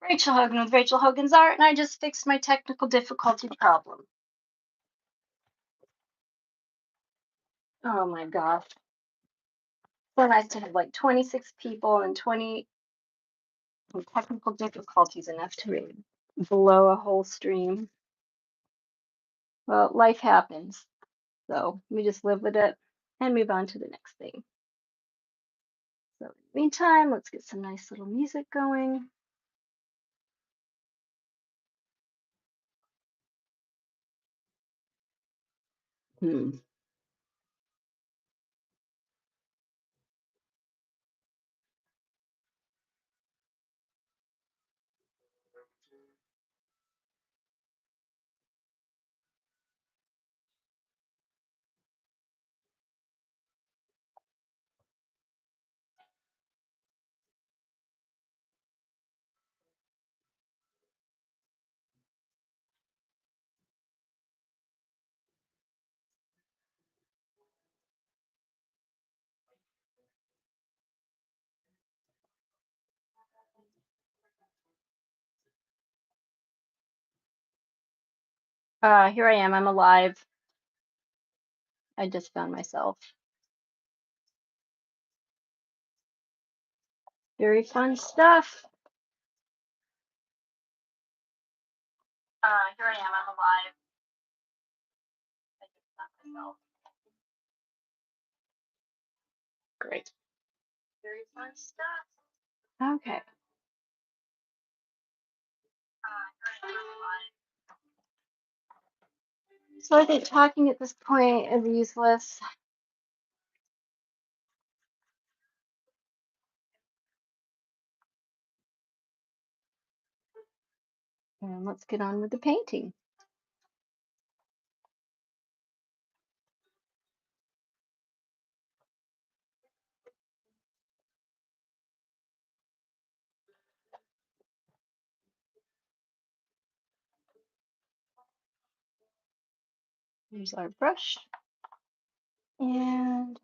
Rachel Hogan with Rachel Hogan's Art, and I just fixed my technical difficulty problem. Oh my gosh. So nice to have like 26 people and 20 technical difficulties enough to really blow a whole stream. Well, life happens. So we just live with it and move on to the next thing. So in the meantime, let's get some nice little music going. Hmm. Here I am. I'm alive. I just found myself. Very fun stuff. Here I am. I'm alive. I just found myself. Great. Very fun stuff. Okay. So I think talking at this point is useless. And let's get on with the painting. Here's our brush. And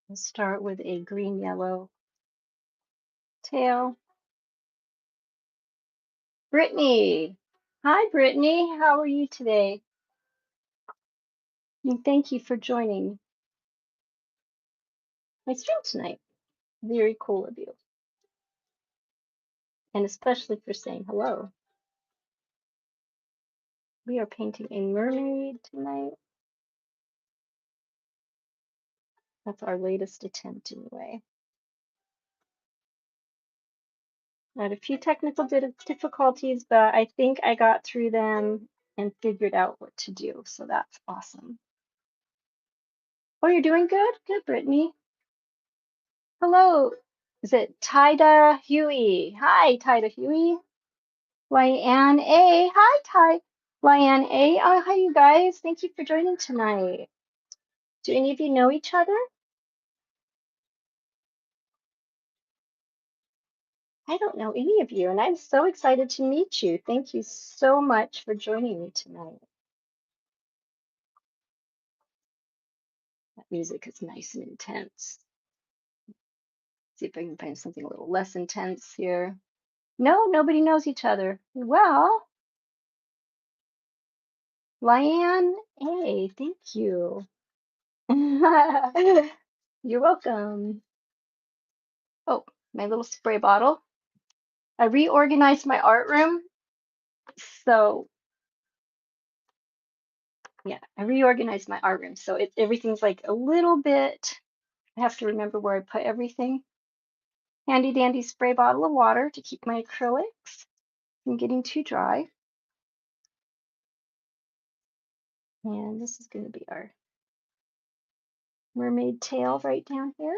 we'll start with a green-yellow tail. Brittany. Hi, Brittany. How are you today? And thank you for joining my stream tonight. Very cool of you. And especially for saying hello. We are painting a mermaid tonight. That's our latest attempt anyway. I had a few technical difficulties, but I think I got through them and figured out what to do. So that's awesome. Oh, you're doing good? Good, Brittany. Hello. Is it Tyda Huey? Hi, Tyda Huey. Lyanne A. Hi, Lyanne A. Oh, hi, you guys. Thank you for joining tonight. Do any of you know each other? I don't know any of you, and I'm so excited to meet you. Thank you so much for joining me tonight. That music is nice and intense. See if I can find something a little less intense here. No, nobody knows each other. Well, Lyanne A, thank you. You're welcome. Oh, my little spray bottle. I reorganized my art room. So, yeah, I reorganized my art room. So everything's like a little bit, I have to remember where I put everything. Handy dandy spray bottle of water to keep my acrylics from getting too dry. And this is going to be our mermaid tail right down here.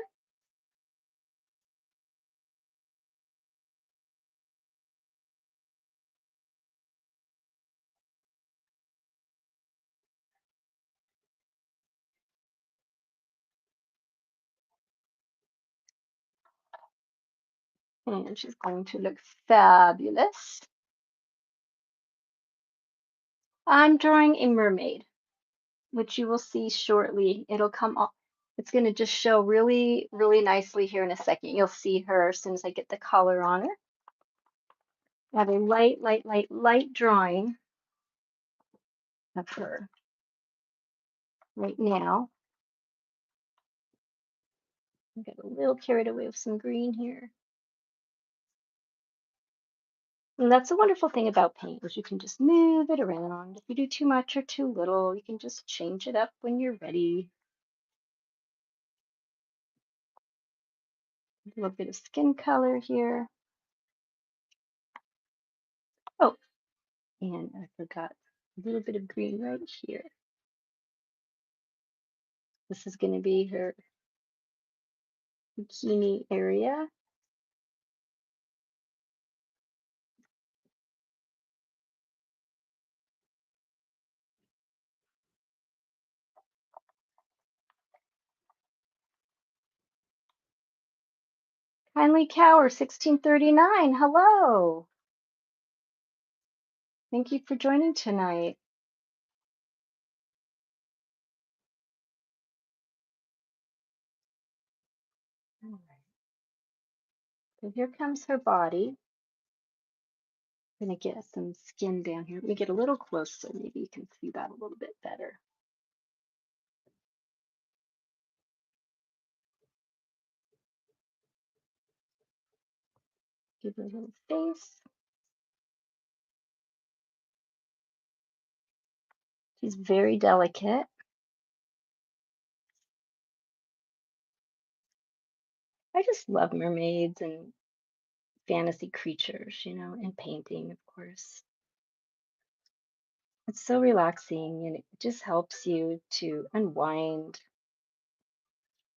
And she's going to look fabulous. I'm drawing a mermaid, which you will see shortly. It'll come off. It's going to just show really, really nicely here in a second. You'll see her as soon as I get the color on her. I have a light, light, light, light drawing of her right now. I got a little carried away with some green here. And that's the wonderful thing about paint is you can just move it around. If you do too much or too little, you can just change it up when you're ready. A little bit of skin color here. Oh, and I forgot a little bit of green right here. This is going to be her bikini area. Kindly Cower 1639, hello. Thank you for joining tonight. All right. So here comes her body. I'm going to get some skin down here. Let me get a little closer. Maybe you can see that a little bit better. Give her a little face. She's very delicate. I just love mermaids and fantasy creatures, and painting, of course. It's so relaxing and it just helps you to unwind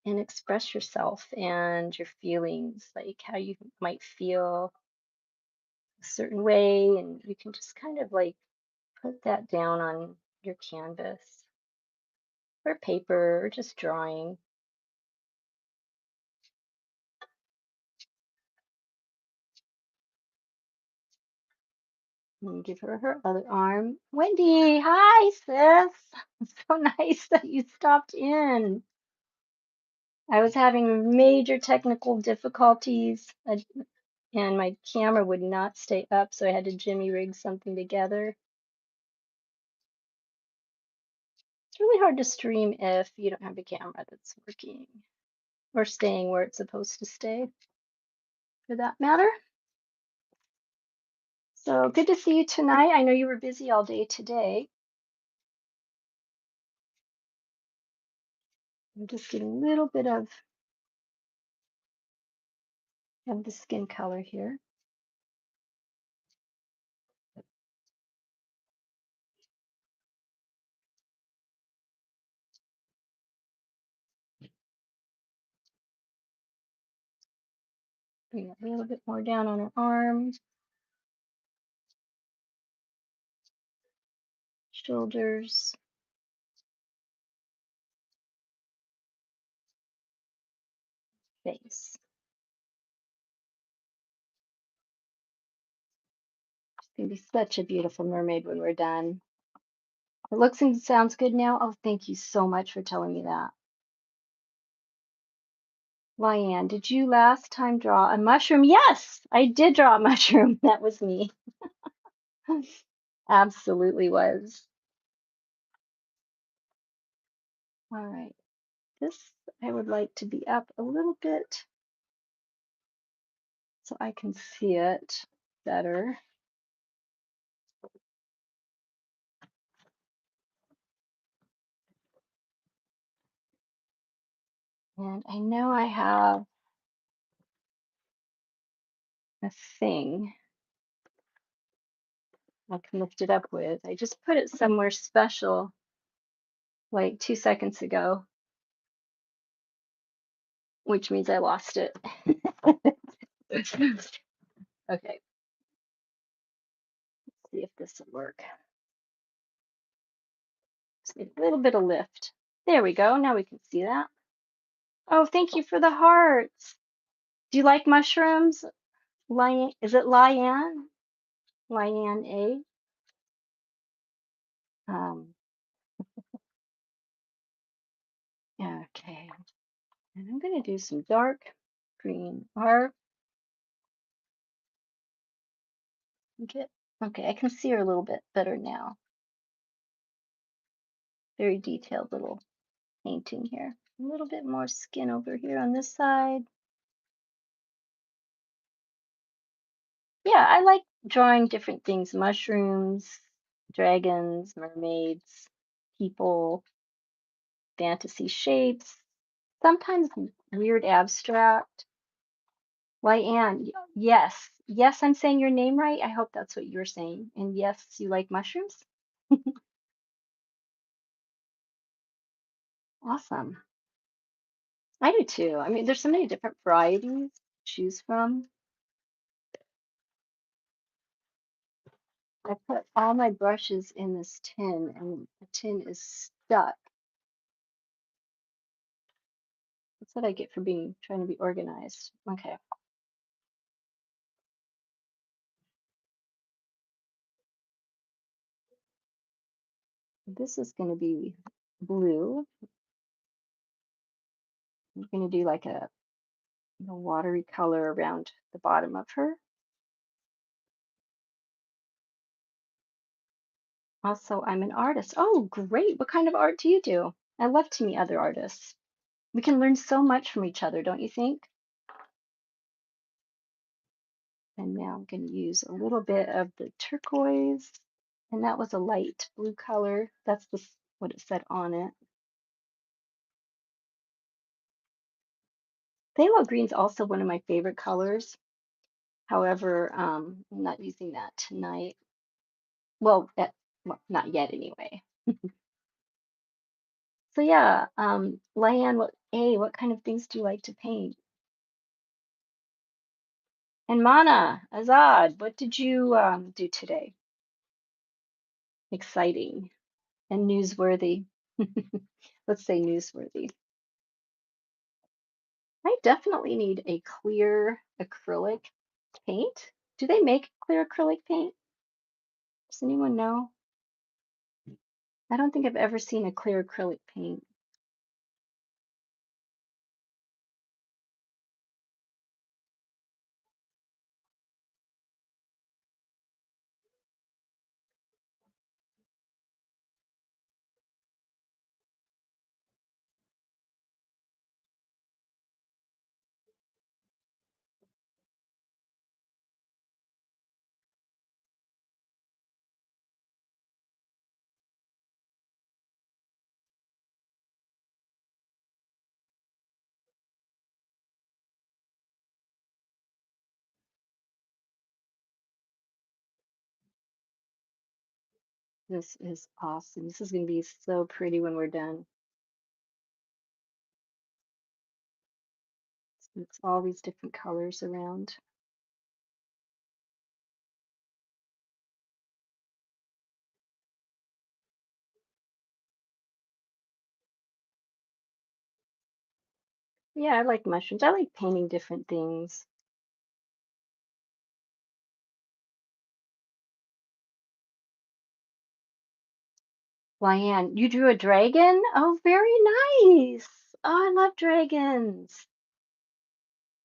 and express yourself and your feelings, like how you might feel a certain way, and you can just kind of like put that down on your canvas or paper or just drawing. And give her her other arm. Wendy, hi, sis. It's so nice that you stopped in. I was having major technical difficulties and my camera would not stay up, so I had to jimmy rig something together. It's really hard to stream if you don't have a camera that's working or staying where it's supposed to stay, for that matter. So good to see you tonight. I know you were busy all day today. I'm just getting a little bit of the skin color here. Bring a little bit more down on her arms, shoulders, face. It's gonna be such a beautiful mermaid when we're done. It looks and sounds good now. Oh, thank you so much for telling me that. Lyanne, did you last time draw a mushroom? Yes, I did draw a mushroom. That was me. Absolutely was. All right. This I would like to be up a little bit so I can see it better. And I know I have a thing I can lift it up with. I just put it somewhere special like 2 seconds ago, which means I lost it. Okay, let's see if this will work. Just need a little bit of lift. There we go. Now we can see that. Oh, thank you for the hearts. Do you like mushrooms? Lyanne, is it Lyanne? Lyanne A. Um, yeah, okay. And I'm going to do some dark green or get, okay, I can see her a little bit better now. Very detailed little painting here. A little bit more skin over here on this side. Yeah, I like drawing different things, mushrooms, dragons, mermaids, people, fantasy shapes, sometimes weird abstract. Why, Anne? Yes. Yes, I'm saying your name right. I hope that's what you're saying. And yes, you like mushrooms? Awesome. I do too. I mean, there's so many different varieties to choose from. I put all my brushes in this tin and the tin is stuck. That's what I get for being trying to be organized. Okay. This is going to be blue. I'm going to do like a watery color around the bottom of her. Also, I'm an artist. Oh, great. What kind of art do you do? I love to meet other artists. We can learn so much from each other, don't you think? And now I'm going to use a little bit of the turquoise. And that was a light blue color. That's what it said on it. Phthalo green's also one of my favorite colors. However, I'm not using that tonight. Well, well, not yet anyway. So yeah, Lyanne, what kind of things do you like to paint? And Mana, Azad, what did you do today? Exciting and newsworthy. Let's say newsworthy. I definitely need a clear acrylic paint. Do they make clear acrylic paint? Does anyone know? I don't think I've ever seen a clear acrylic paint. This is awesome. This is going to be so pretty when we're done. It's all these different colors around. Yeah, I like mushrooms. I like painting different things. Lyanne, you drew a dragon? Oh, very nice. Oh, I love dragons.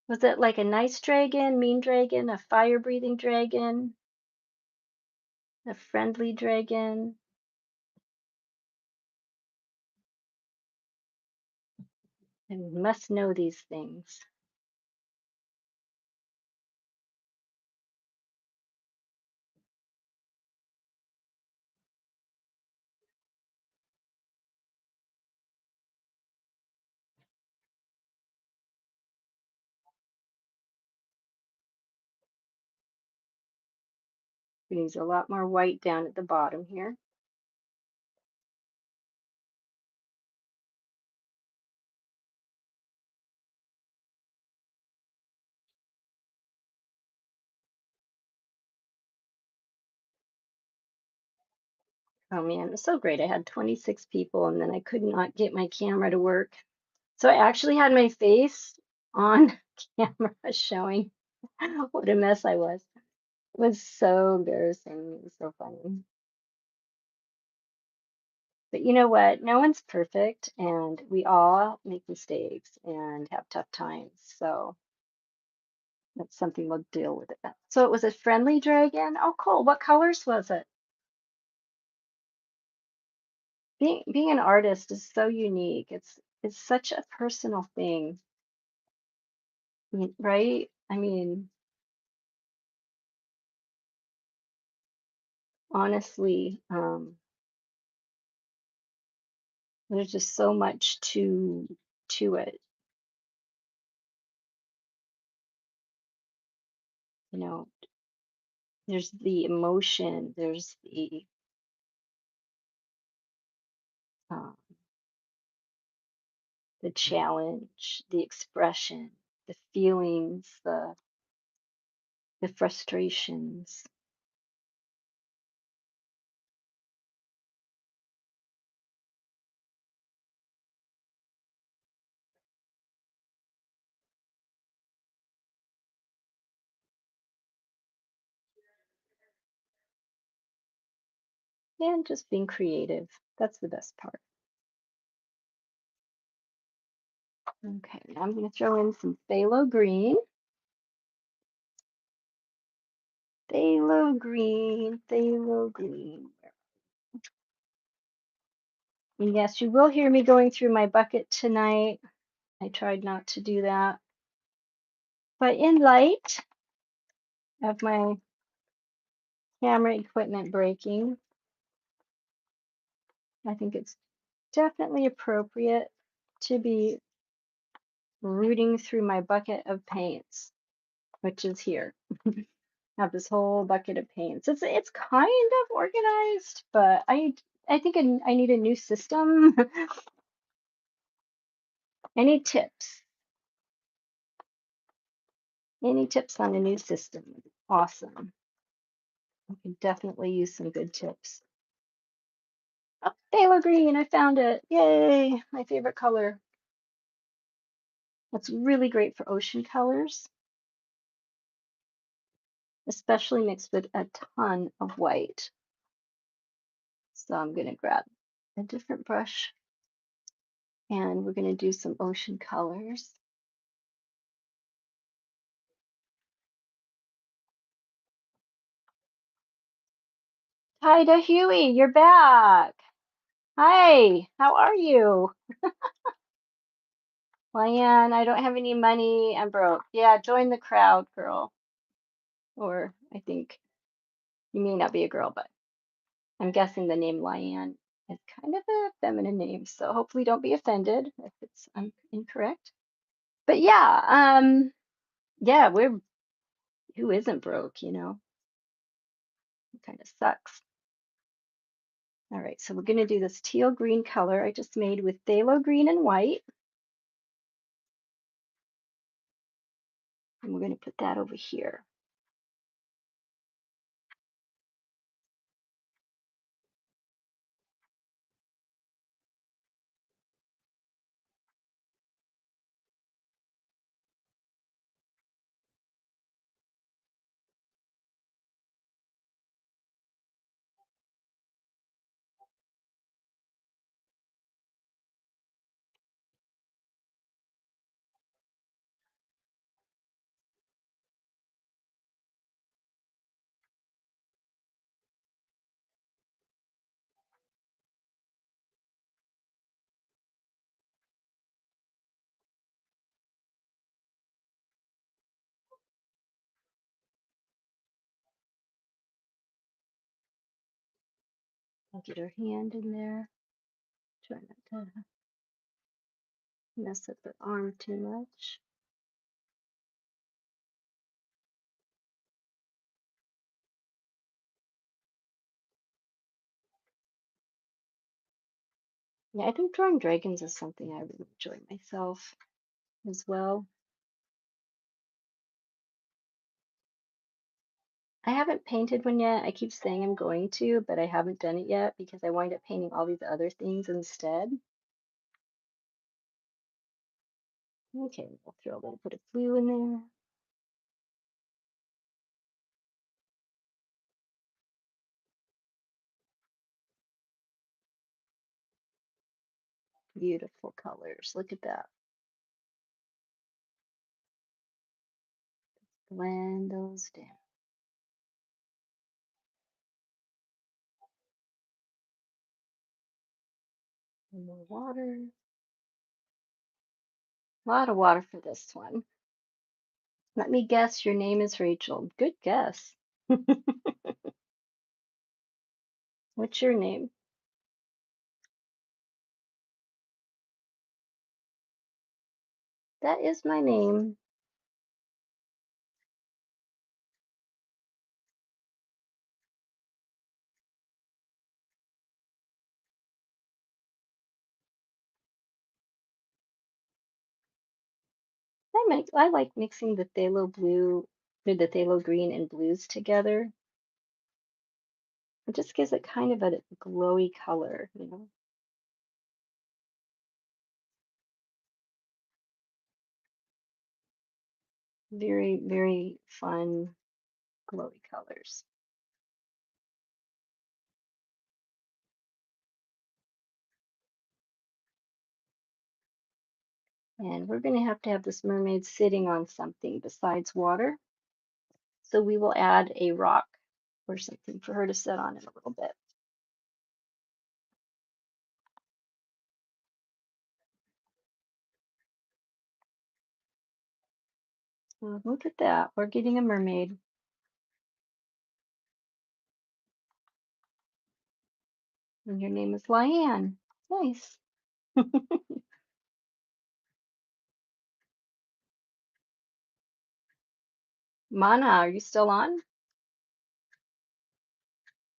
Was it like a nice dragon, mean dragon, a fire-breathing dragon, a friendly dragon? I must know these things. We need a lot more white down at the bottom here. Oh man, it was so great. I had 26 people and then I could not get my camera to work. So I actually had my face on camera showing what a mess I was. It was so embarrassing. It was so funny. But you know what? No one's perfect, and we all make mistakes and have tough times. So that's something we'll deal with it. So it was a friendly dragon. Oh, cool. What colors was it? Being an artist is so unique. It's such a personal thing, right? I mean, honestly, there's just so much to it. You know, there's the emotion, there's um, the challenge, the expression, the feelings, the frustrations. And just being creative. That's the best part. Okay, now I'm going to throw in some phthalo green. Phthalo green, phthalo green. And yes, you will hear me going through my bucket tonight. I tried not to do that. But in light of my camera equipment breaking, I think it's definitely appropriate to be rooting through my bucket of paints, which is here. Have this whole bucket of paints. It's kind of organized, but I think I need a new system. Any tips? Any tips on a new system? Awesome. I could definitely use some good tips. Oh, phthalo green, I found it. Yay, my favorite color. It's really great for ocean colors, especially mixed with a ton of white. So I'm going to grab a different brush and we're going to do some ocean colors. Hi, Huey, you're back. Hi, how are you? Liane, I don't have any money. I'm broke. Yeah, join the crowd, girl. Or I think you may not be a girl, but I'm guessing the name Liane is kind of a feminine name. So hopefully don't be offended if it's incorrect. But yeah, yeah, who isn't broke, you know? It kind of sucks. All right, so we're going to do this teal green color I just made with phthalo green and white. And we're going to put that over here. I'll get her hand in there. Try not to mess up her arm too much. Yeah, I think drawing dragons is something I really enjoy myself as well. I haven't painted one yet. I keep saying I'm going to, but I haven't done it yet because I wind up painting all these other things instead. Okay, we'll throw a little bit of blue in there. Beautiful colors. Look at that. Blend those down. More water. A lot of water for this one. Let me guess, your name is Rachel. Good guess. What's your name? That is my name. I like mixing the phthalo blue or the phthalo green and blues together. It just gives it kind of a glowy color, you know. Very, very fun glowy colors. And we're going to have this mermaid sitting on something besides water. So we will add a rock or something for her to sit on in a little bit. Look at that. We're getting a mermaid. And your name is Lyanne. Nice. Mana, are you still on?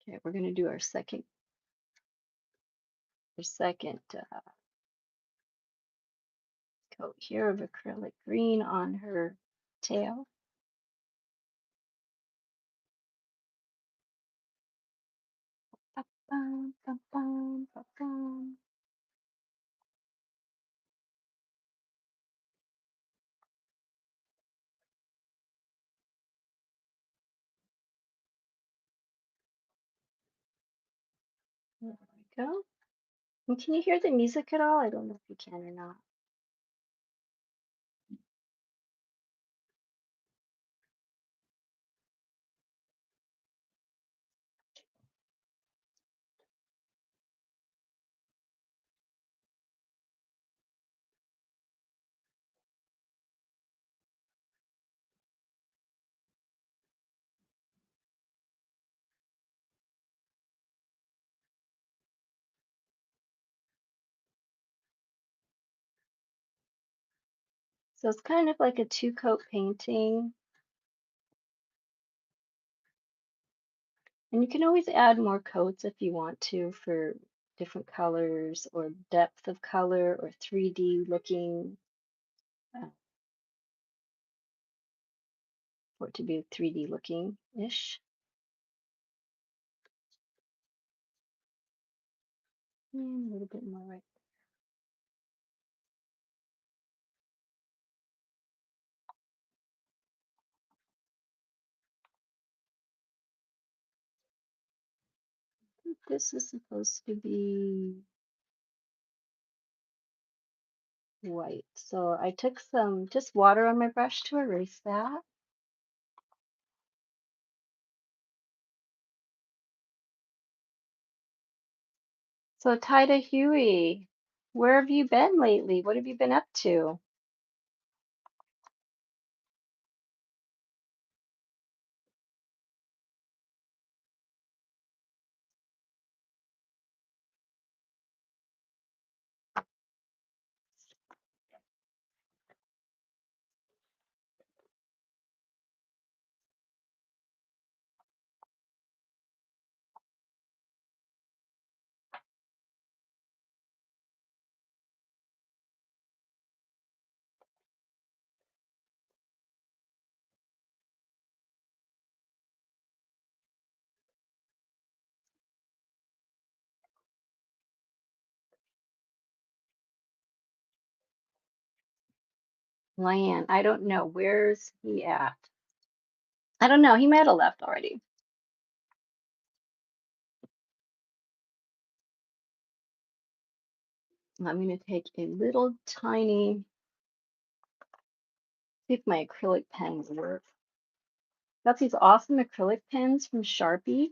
Okay, we're going to do our second coat here of acrylic green on her tail. Ba-bum, ba-bum, ba-bum. There we go. And can you hear the music at all? I don't know if you can or not. So it's kind of like a two-coat painting. And you can always add more coats if you want to for different colors or depth of color or 3D looking, uh, for it to be 3D looking-ish. And a little bit more right. I think this is supposed to be white. So I took some just water on my brush to erase that. So Tida Huey, where have you been lately? What have you been up to? Land. I don't know. Where's he at? I don't know. He might have left already. I'm going to take a little tiny, see if my acrylic pens work. Got these awesome acrylic pens from Sharpie.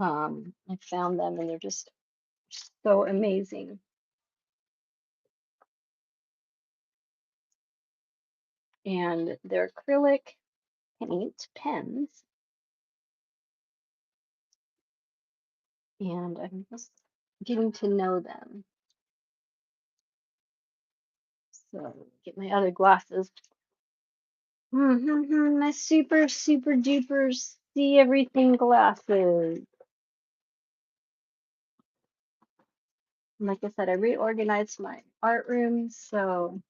I found them and they're just so amazing. And they're acrylic paint pens. And I'm just getting to know them. So get my other glasses. My super, super duper see everything glasses. Like I said, I reorganized my art room, so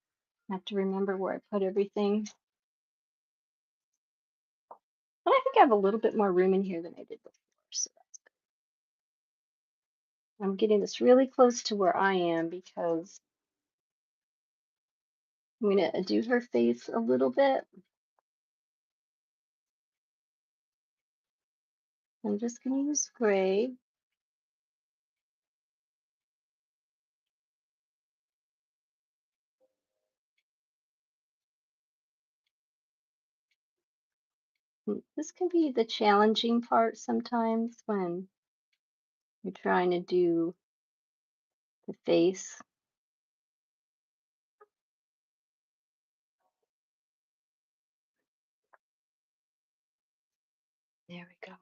I have to remember where I put everything. But I think I have a little bit more room in here than I did before. So I'm getting this really close to where I am because I'm going to do her face a little bit. I'm just going to use gray. This can be the challenging part sometimes when you're trying to do the face. There we go.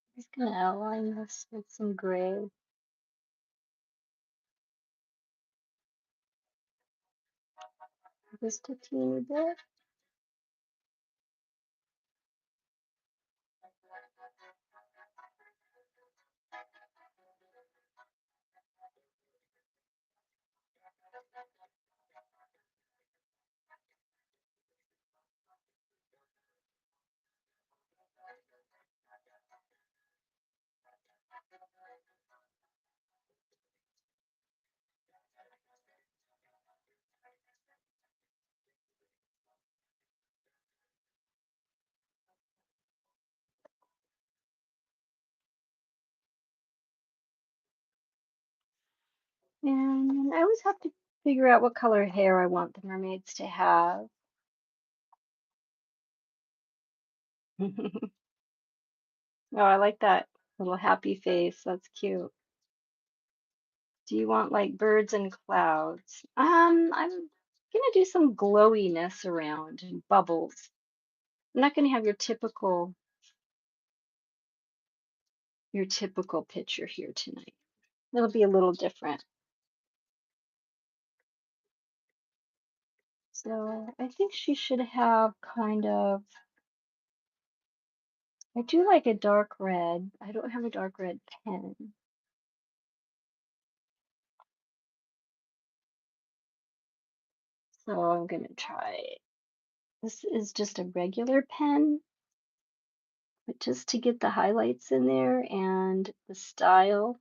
I'm just going to outline this with some gray. Just a teeny bit. And I always have to figure out what color hair I want the mermaids to have. Oh, I like that little happy face. That's cute. Do you want like birds and clouds? I'm gonna do some glowiness around and bubbles. I'm not gonna have your typical picture here tonight. It'll be a little different. So I think she should have kind of, I do like a dark red. I don't have a dark red pen. So I'm gonna try, this is just a regular pen, but just to get the highlights in there and the style,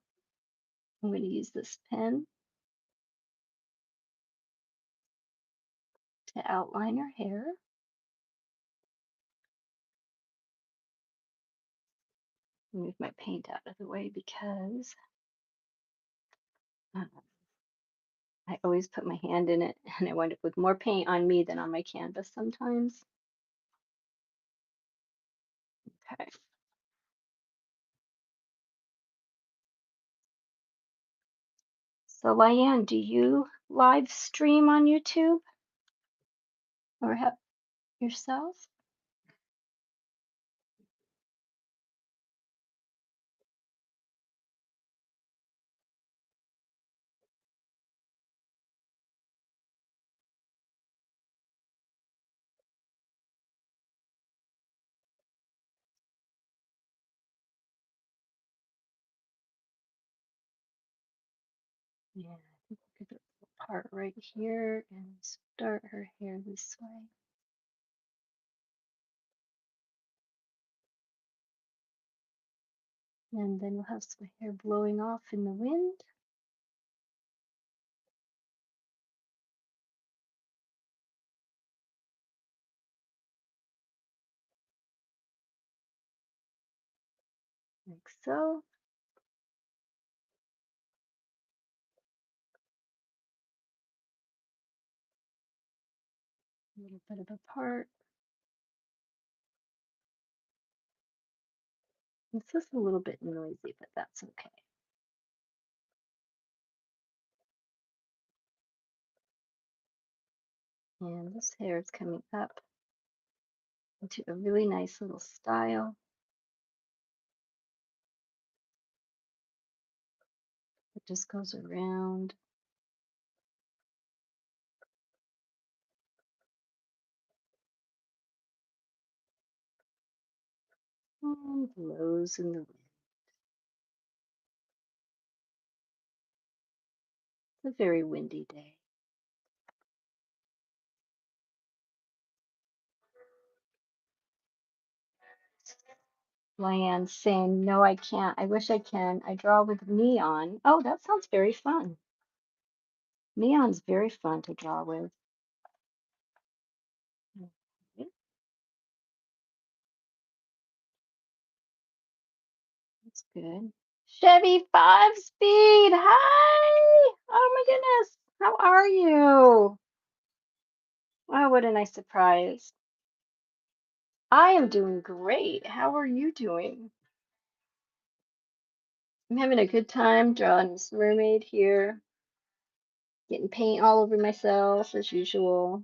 I'm gonna use this pen to outline her hair. Move my paint out of the way because uh, I always put my hand in it and I wind up with more paint on me than on my canvas sometimes. Okay. So, Lyanne, do you live stream on YouTube or have yourself? Yeah, I think we could put a part right here and start her hair this way. And then we'll have some hair blowing off in the wind. Like so. A little bit of a part. It's just a little bit noisy, but that's okay. And this hair is coming up into a really nice little style. It just goes around. And blows in the wind. It's a very windy day. Diane saying, no, I can't. I wish I can. I draw with neon. Oh, that sounds very fun. Neon's very fun to draw with. Okay, that's good. Chevy 5-speed. Hi. Oh my goodness. How are you? Oh, what a nice surprise. I am doing great. How are you doing? I'm having a good time drawing this mermaid here, getting paint all over myself as usual.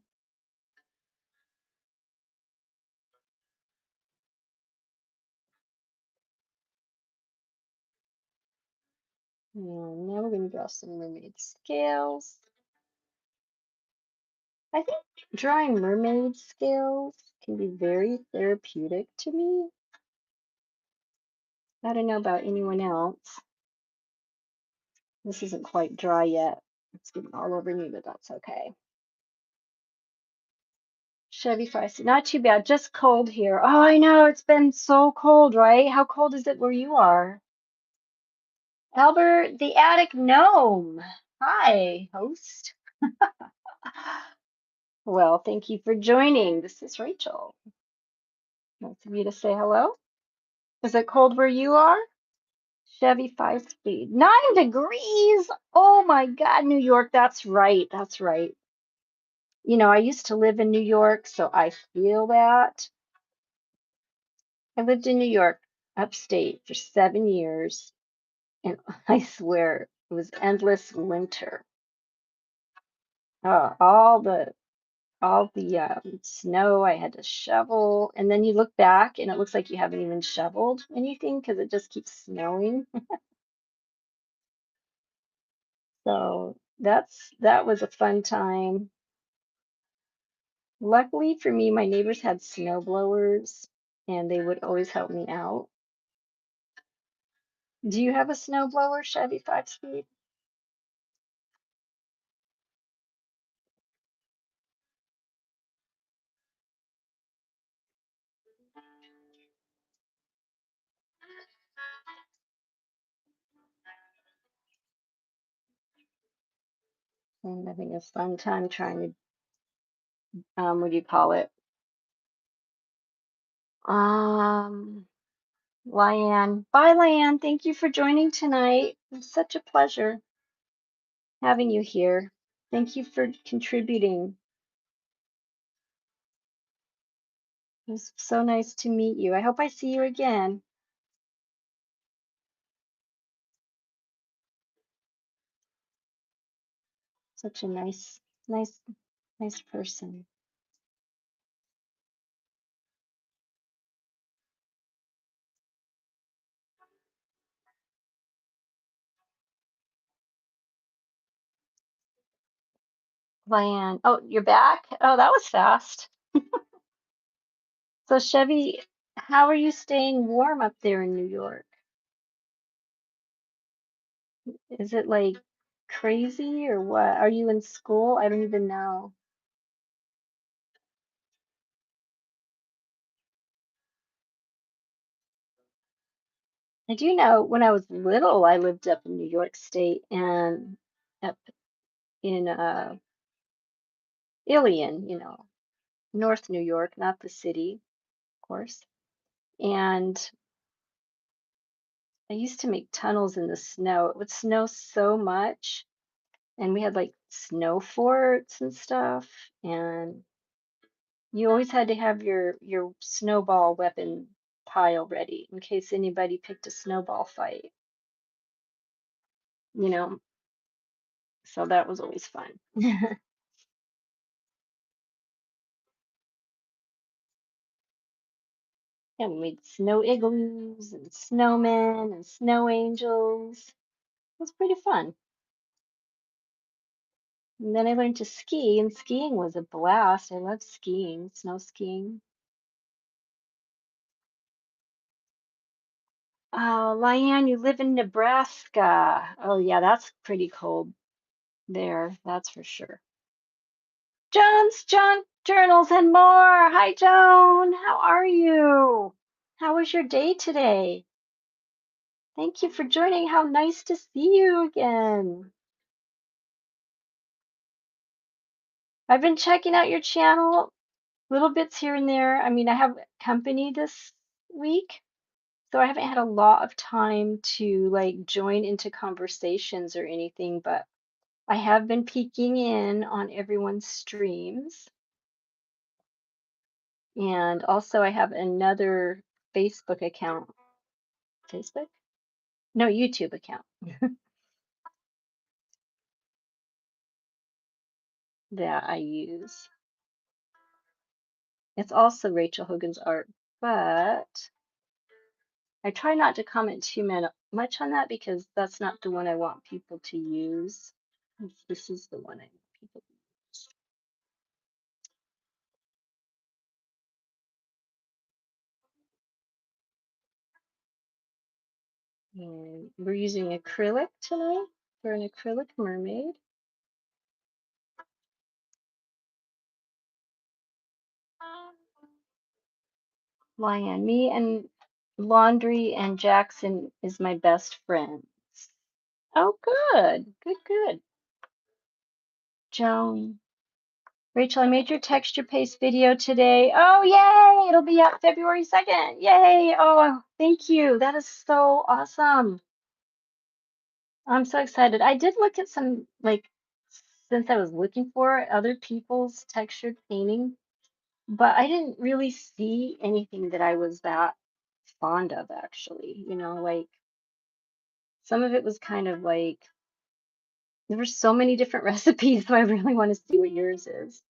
And now we're going to draw some mermaid scales. I think drawing mermaid scales can be very therapeutic to me. I don't know about anyone else. This isn't quite dry yet. It's getting all over me, but that's okay. Chevy 5, not too bad, just cold here. Oh, I know, it's been so cold, right? How cold is it where you are? Albert, the attic gnome. Hi, host. Well, thank you for joining. This is Rachel. Nice of you to say hello. Is it cold where you are? Chevy 5-speed. 9 degrees. Oh my God, New York. That's right. That's right. You know, I used to live in New York, so I feel that. I lived in New York, upstate, for 7 years, and I swear it was endless winter. All the snow I had to shovel, and then you look back and it looks like you haven't even shoveled anything because it just keeps snowing. So that was a fun time. Luckily for me, my neighbors had snow blowers and they would always help me out. Do you have a snow blower, Chevy 5-speed? I'm having a fun time trying to, what do you call it? Um, Lyanne. Bye, Lyanne. Thank you for joining tonight. It's such a pleasure having you here. Thank you for contributing. It was so nice to meet you. I hope I see you again. Such a nice, nice person. Lyanne. Oh, you're back? Oh, that was fast. So, Chevy, how are you staying warm up there in New York? Is it like crazy or what? Are you in school? I don't even know. I do know when I was little, I lived up in New York State and up in Ilion, North New York, not the city, of course. And I used to make tunnels in the snow. It would snow so much, and we had like snow forts and stuff, and you always had to have your snowball weapon pile ready in case anybody picked a snowball fight, you know. So that was always fun. And we made snow igloos and snowmen and snow angels. It was pretty fun. And then I learned to ski, and skiing was a blast. I love skiing, snow skiing. Oh, Lyanne, you live in Nebraska. Oh, yeah, that's pretty cold there, that's for sure. Joan's Junk Journals and more. Hi, Joan. How are you? How was your day today? Thank you for joining. How nice to see you again. I've been checking out your channel, little bits here and there. I mean, I have company this week, so I haven't had a lot of time to like join into conversations or anything, but I have been peeking in on everyone's streams. And also I have another Facebook account. Facebook? No, YouTube account that I use. It's also Rachel Hogan's art, but I try not to comment much on that because that's not the one I want people to use. This is the one I want people to use. And we're using acrylic tonight for an acrylic mermaid. Lyanne, me and Laundry and Jackson is my best friends. Oh, good, good, good. Joan. Rachel, I made your texture paste video today. Oh, yay! It'll be out February 2nd. Yay! Oh, thank you. That is so awesome. I'm so excited. I did look at some, like, since I was looking for other people's textured painting, but I didn't really see anything that I was that fond of, actually. Like some of it was kind of like there were so many different recipes, so I really want to see what yours is.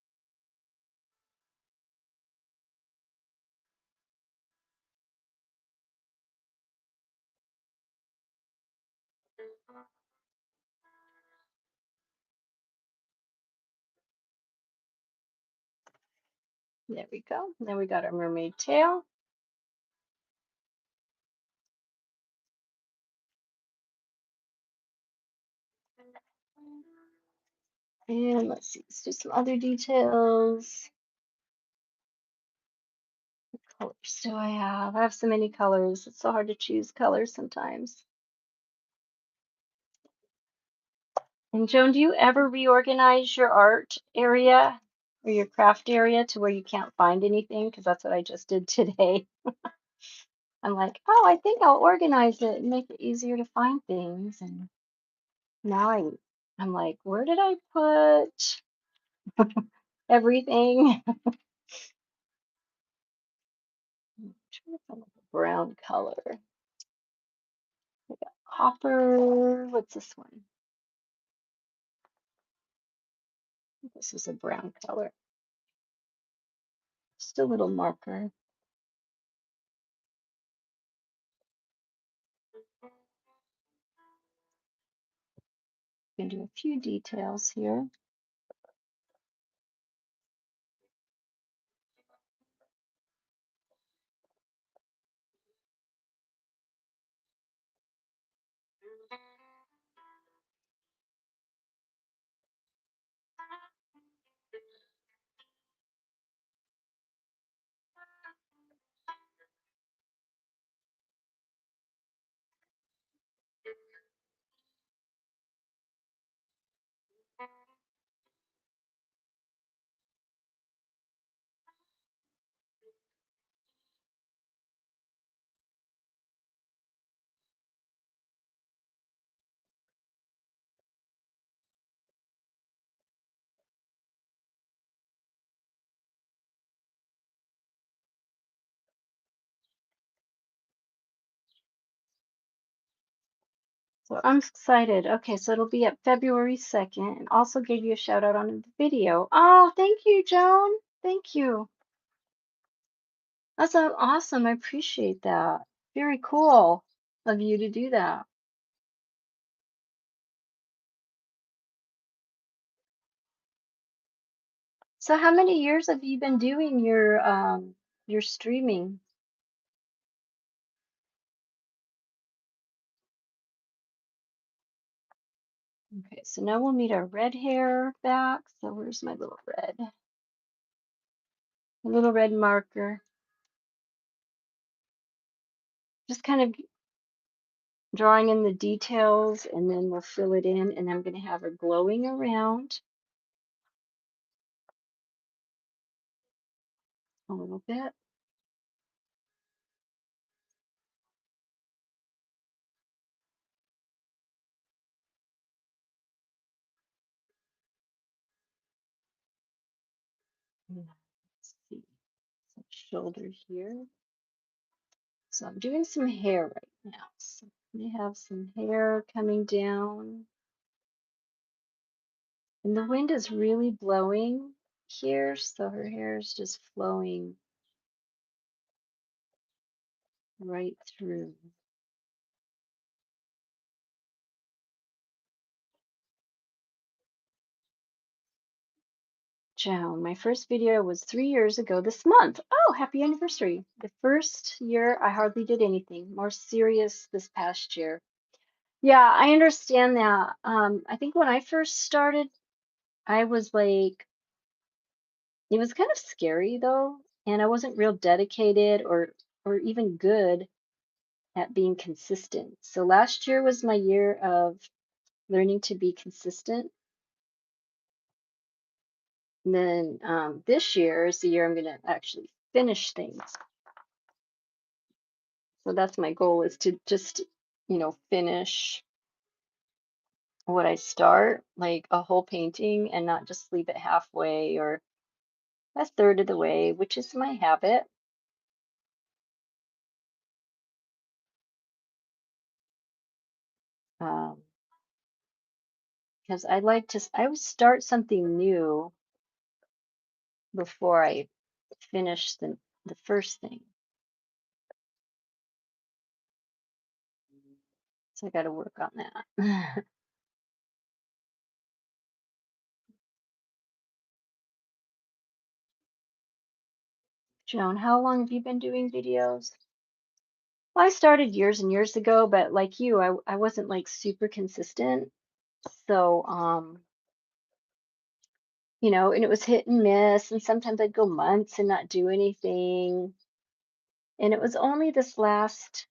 There we go. Then we got our mermaid tail. And let's see, let's do some other details. What colors do I have? I have so many colors. It's so hard to choose colors sometimes. And Joan, do you ever reorganize your art area or your craft area to where you can't find anything? Because that's what I just did today. I'm like, oh, I think I'll organize it and make it easier to find things. And now I'm like, where did I put everything? I'm trying to find like a brown color. We got copper. What's this one? This is a brown color. Just a little marker. We can do a few details here. So I'm excited. Okay, so it'll be up February 2nd, and also gave you a shout out on the video. Oh, thank you, Joan. Thank you. That's so awesome. I appreciate that. Very cool of you to do that. So how many years have you been doing your streaming? Okay, so now we'll need our red hair back. So where's my little red? A little red marker. Just kind of drawing in the details, and then we'll fill it in, and I'm going to have her glowing around a little bit. Let's see, some shoulder here. So I'm doing some hair right now. So we have some hair coming down, and the wind is really blowing here, so her hair is just flowing right through. Joan, my first video was 3 years ago this month. Oh, happy anniversary. The first year I hardly did anything. More serious this past year. Yeah, I understand that. I think when I first started, I was like, it was kind of scary though, and I wasn't real dedicated or even good at being consistent. So last year was my year of learning to be consistent. And then this year is the year I'm going to actually finish things. So that's my goal, is to just, finish what I start, like a whole painting, and not just leave it halfway or a third of the way, which is my habit. Um, because I would start something new before I finish the first thing. So I got to work on that. Joan, how long have you been doing videos? Well, I started years and years ago, but like you, I wasn't like super consistent. So, and it was hit and miss, and sometimes I'd go months and not do anything. And it was only this last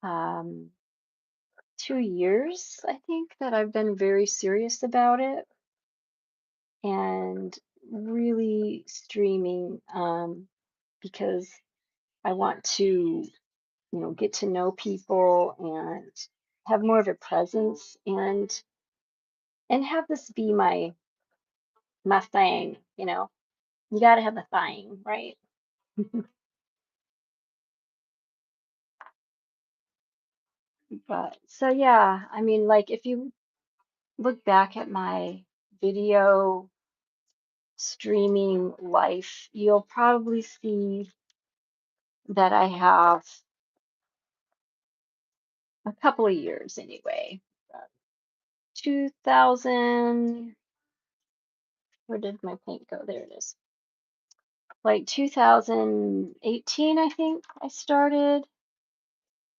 um, 2 years, I think, that I've been very serious about it and really streaming, because I want to, get to know people and have more of a presence, and have this be my thing. You got to have a thing, right? But so yeah, I mean, like if you look back at my video streaming life, you'll probably see that I have a couple of years anyway. Uh, 2000, where did my paint go? There it is. Like 2018, I think I started.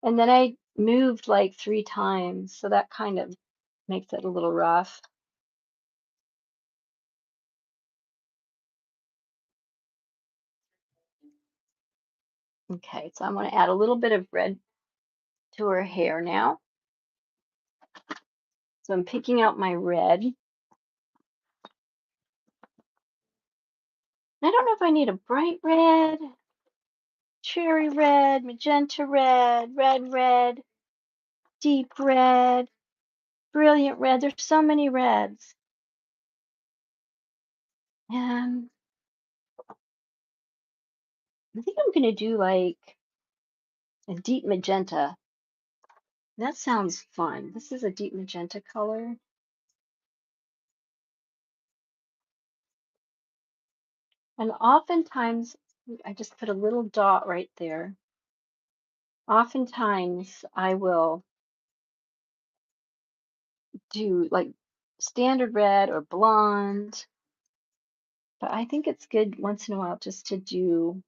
And then I moved like 3 times, so that kind of makes it a little rough. Okay, so I'm going to add a little bit of red to her hair now. So I'm picking out my red. I don't know if I need a bright red, cherry red, magenta red, red, deep red, brilliant red. There's so many reds. And I think I'm going to do like a deep magenta. That sounds fun. This is a deep magenta color. And oftentimes, I just put a little dot right there. Oftentimes, I will do like standard red or blonde, but I think it's good once in a while just to do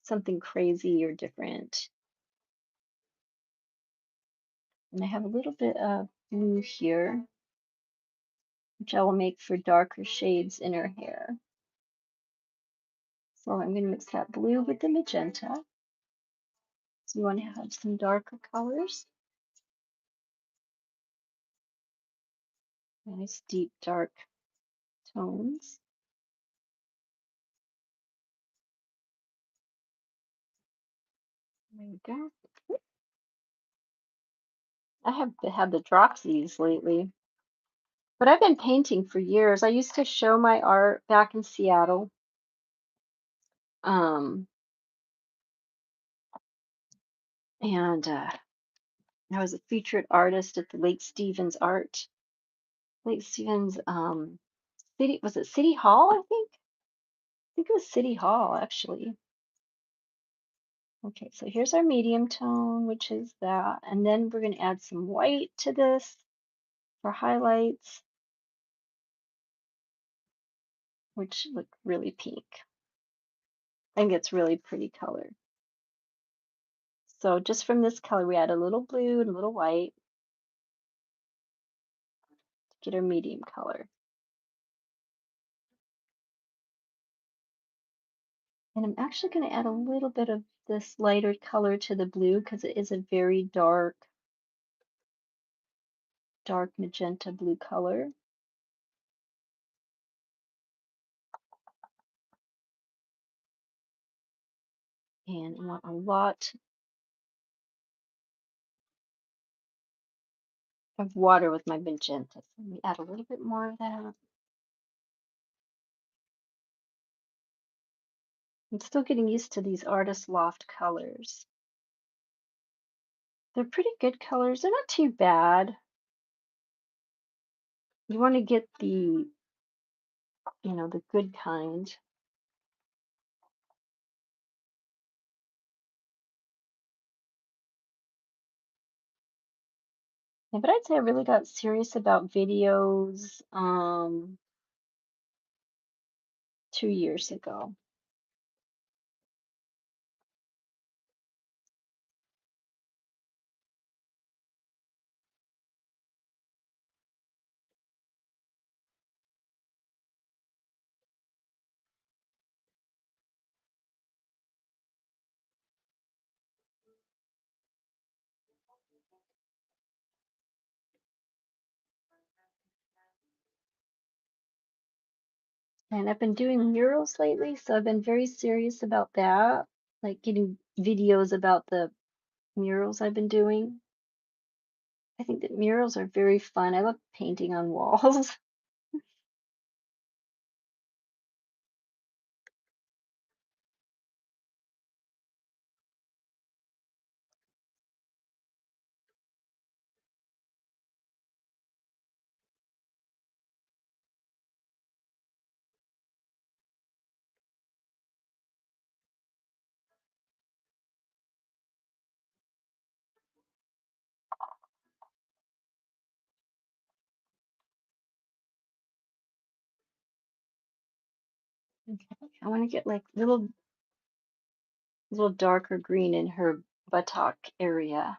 something crazy or different. And I have a little bit of blue here, which I will make for darker shades in her hair. So I'm going to mix that blue with the magenta. So you want to have some darker colors. Nice deep dark tones. There we go. I have had the dropsies lately, but I've been painting for years. I used to show my art back in Seattle. Um, and I was a featured artist at the Lake Stevens City, was it City Hall, I think? I think it was City Hall, actually. Okay, so here's our medium tone, which is that. And then we're going to add some white to this for highlights, which look really pink. I think it's really pretty color. So just from this color, we add a little blue and a little white to get our medium color. And I'm actually going to add a little bit of this lighter color to the blue because it is a very dark magenta blue color. And I want a lot of water with my magenta. So let me add a little bit more of that. I'm still getting used to these Artist Loft colors. They're pretty good colors. They're not too bad. You want to get the, the good kind. Yeah, but I'd say I really got serious about videos 2 years ago. And I've been doing murals lately, so I've been very serious about that, like getting videos about the murals I've been doing. I think that murals are very fun. I love painting on walls. Okay, I want to get like little darker green in her buttock area.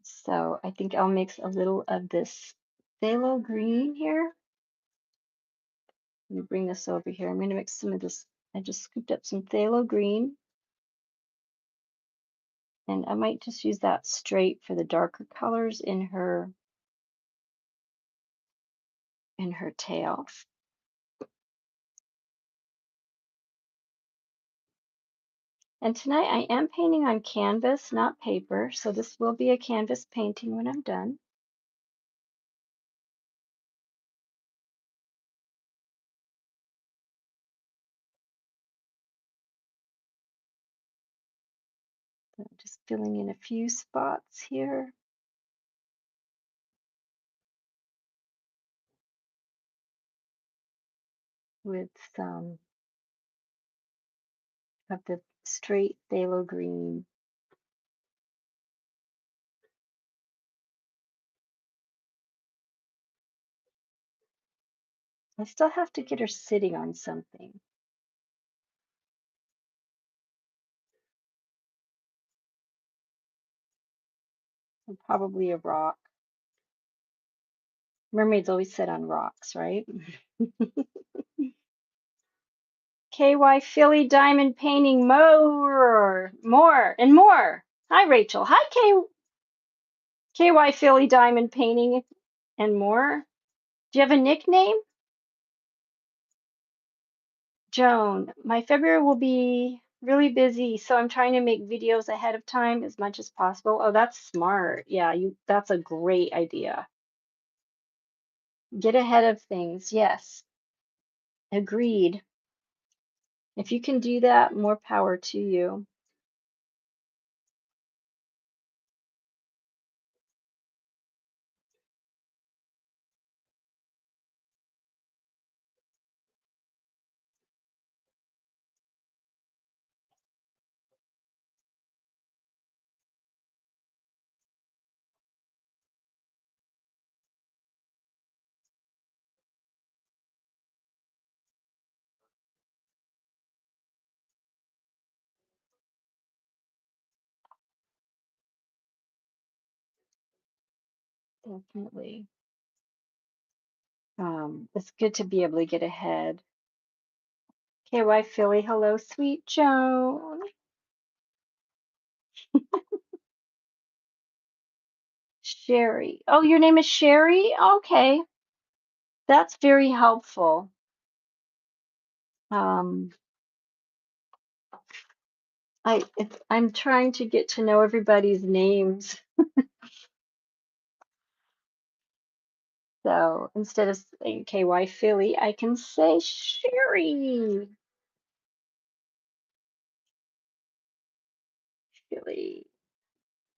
So I think I'll mix a little of this phthalo green here. Let me bring this over here. I'm going to mix some of this. I just scooped up some phthalo green, and I might just use that straight for the darker colors in her tail. And tonight I am painting on canvas, not paper, so this will be a canvas painting when I'm done. I'm just filling in a few spots here with some of the straight phthalo green. I still have to get her sitting on something. Probably a rock. Mermaids always sit on rocks, right? KY Philly Diamond Painting more and more. Hi Rachel. Hi KY Philly Diamond Painting and more. Do you have a nickname? Joan, my February will be really busy, so I'm trying to make videos ahead of time as much as possible. Oh, that's smart. Yeah, that's a great idea. Get ahead of things. Yes. Agreed. If you can do that, more power to you. Definitely. It's good to be able to get ahead. KY Philly, hello, sweet Joan. Sherry. Oh, your name is Sherry? Okay. That's very helpful. Um, I'm trying to get to know everybody's names. So instead of saying KY Philly, I can say Sherry. Philly.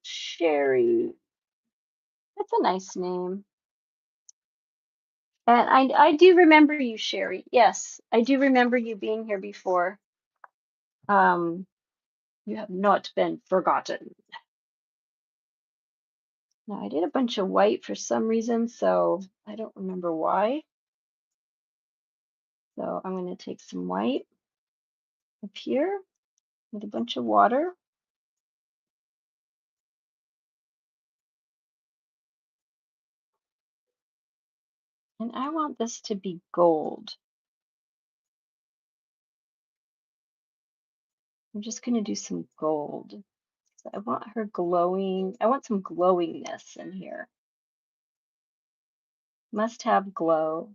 Sherry. That's a nice name. And I do remember you, Sherry. Yes, I do remember you being here before. Um, you have not been forgotten. Now, I did a bunch of white for some reason, so I don't remember why. So I'm going to take some white up here with a bunch of water. And I want this to be gold. I'm just going to do some gold. So I want her glowing. I want some glowingness in here. Must have glow.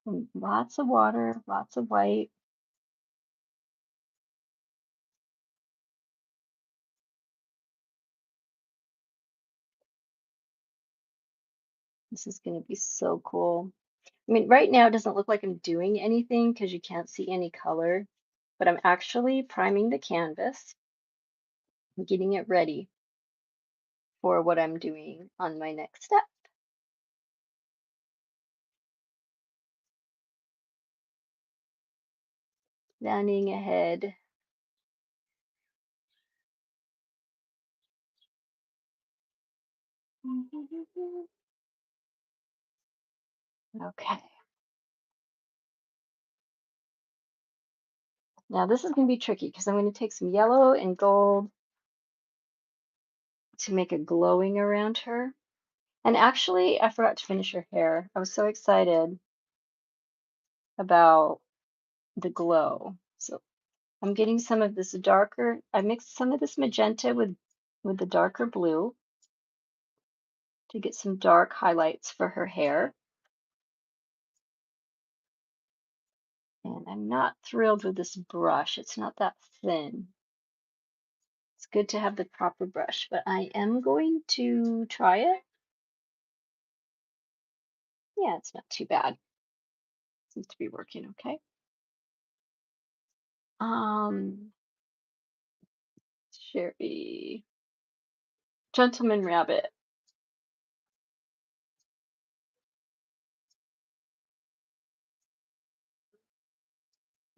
And lots of water, lots of white. This is going to be so cool. I mean, right now it doesn't look like I'm doing anything because you can't see any color, but I'm actually priming the canvas and getting it ready for what I'm doing on my next step. Planning ahead. Okay. Now this is going to be tricky because I'm going to take some yellow and gold to make a glowing around her. And actually, I forgot to finish her hair. I was so excited about the glow. So I'm getting some of this darker, I mixed some of this magenta with the darker blue to get some dark highlights for her hair. And I'm not thrilled with this brush. It's not that thin. It's good to have the proper brush, but I am going to try it. Yeah, it's not too bad. Seems to be working okay. Um, Sherry, gentleman rabbit.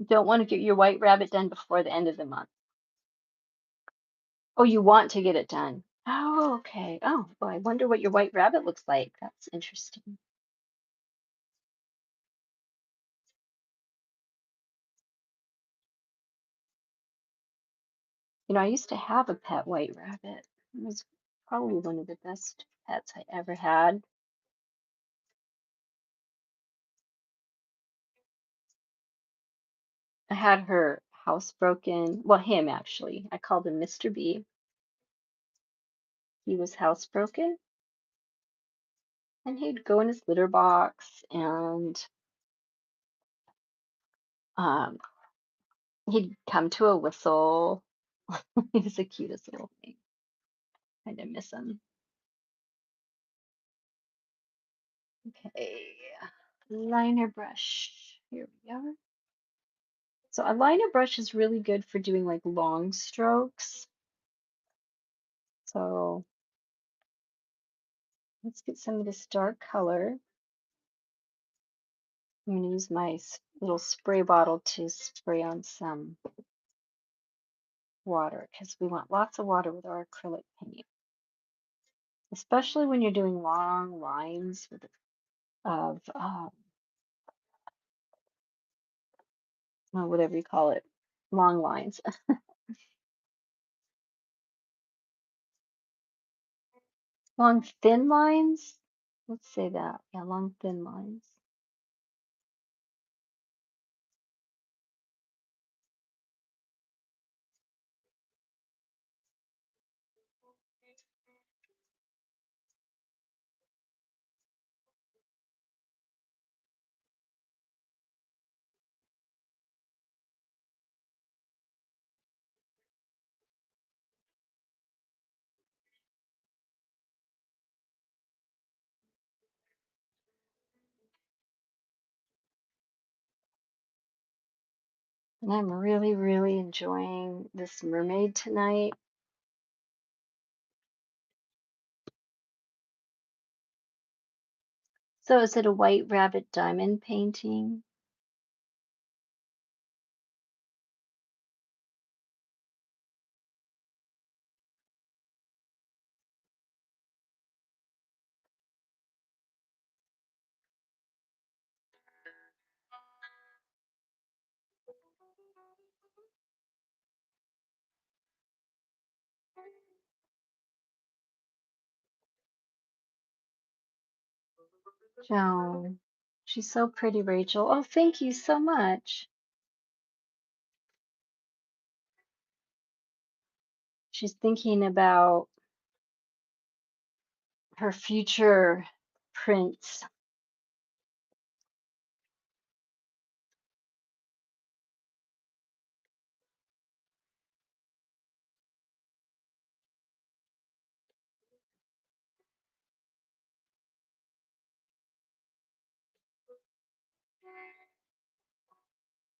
Don't want to get your white rabbit done before the end of the month. Oh, you want to get it done. Oh, okay. Oh, well, I wonder what your white rabbit looks like. That's interesting. I used to have a pet white rabbit. It was probably one of the best pets I ever had. I had her house broken. Well, him actually. I called him Mr. B. He was housebroken, and he'd go in his litter box, and um, he'd come to a whistle. He was the cutest little thing. Kind of miss him. Okay, liner brush. Here we are. So a liner brush is really good for doing like long strokes. So let's get some of this dark color. I'm going to use my little spray bottle to spray on some water because we want lots of water with our acrylic paint, especially when you're doing long lines of whatever you call it, long lines, long thin lines. Let's say that. Yeah, long thin lines. And I'm really, really enjoying this mermaid tonight. So is it a white rabbit diamond painting? Joan. She's so pretty, Rachel. Oh, thank you so much. She's thinking about her future prince.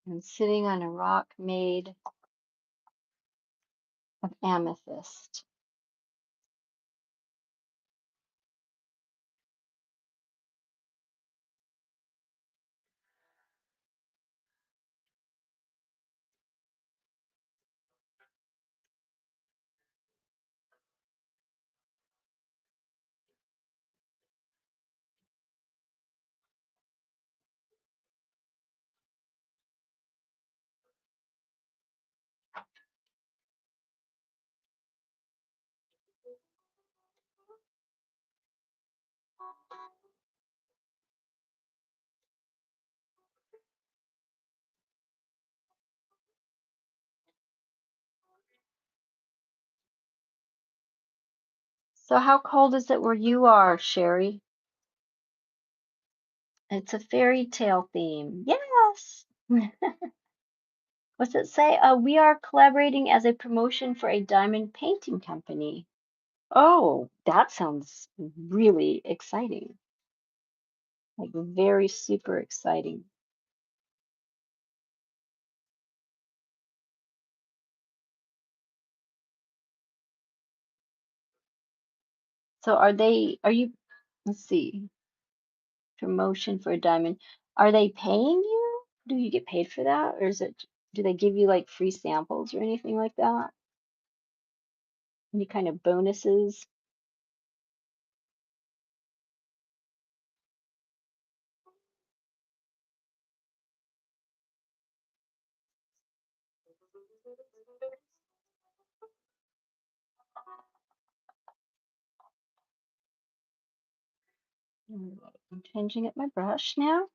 And sitting on a rock made of amethyst. So how cold is it where you are, Sherry? It's a fairy tale theme. Yes. What's it say? We are collaborating as a promotion for a diamond painting company. Oh, that sounds really exciting. Like very super exciting. So are you, let's see, promotion for a diamond. Are they paying you? Do you get paid for that? Or do they give you like free samples or anything like that? Any kind of bonuses? Alright, I'm changing up my brush now.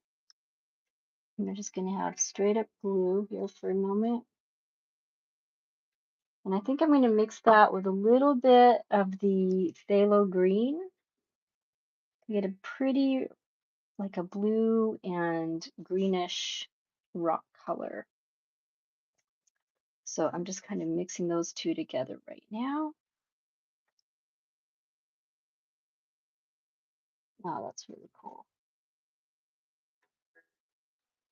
And I'm just gonna have straight up blue here for a moment. And I think I'm gonna mix that with a little bit of the phthalo green to get a pretty, like a blue and greenish rock color. So I'm just kind of mixing those two together right now. Wow, that's really cool.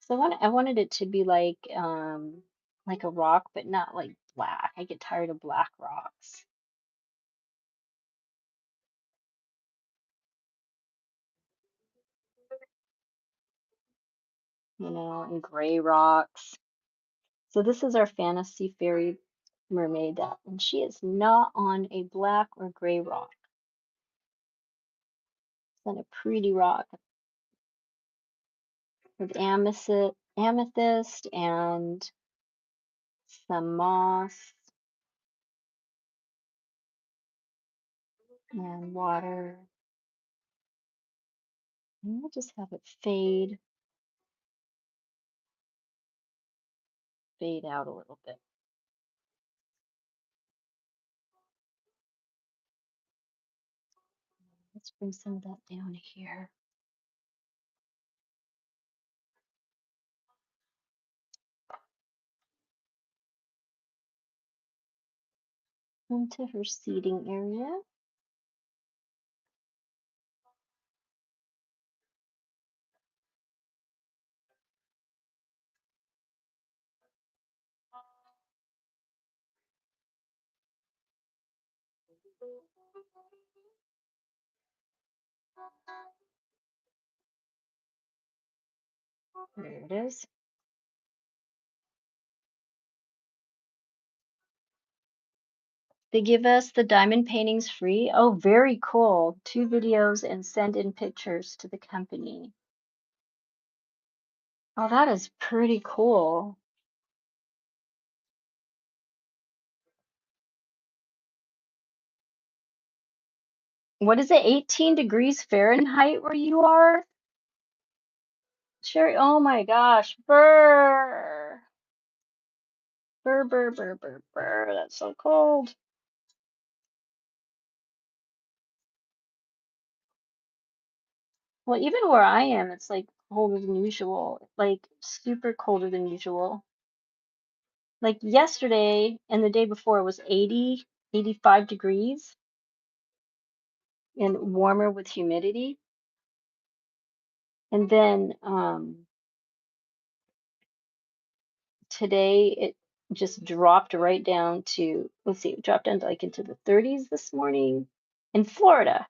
So I wanted it to be like a rock, but not like black. I get tired of black rocks, and gray rocks. So this is our fantasy fairy mermaid that, and she is not on a black or gray rock. It's on a pretty rock with amethyst and some moss and water. And we'll just have it fade out a little bit. Let's bring some of that down here into her seating area. There it is. They give us the diamond paintings free. Oh, very cool. 2 videos and send in pictures to the company. Oh, that is pretty cool. What is it, 18 degrees Fahrenheit where you are? Sherry, oh my gosh. Brr. Brr, brr, brr, brr, brr. That's so cold. Well, even where I am, it's like colder than usual, like super colder than usual. Like yesterday and the day before was 80, 85 degrees and warmer with humidity. And then today it just dropped right down to, let's see, it dropped down to like into the 30s this morning in Florida.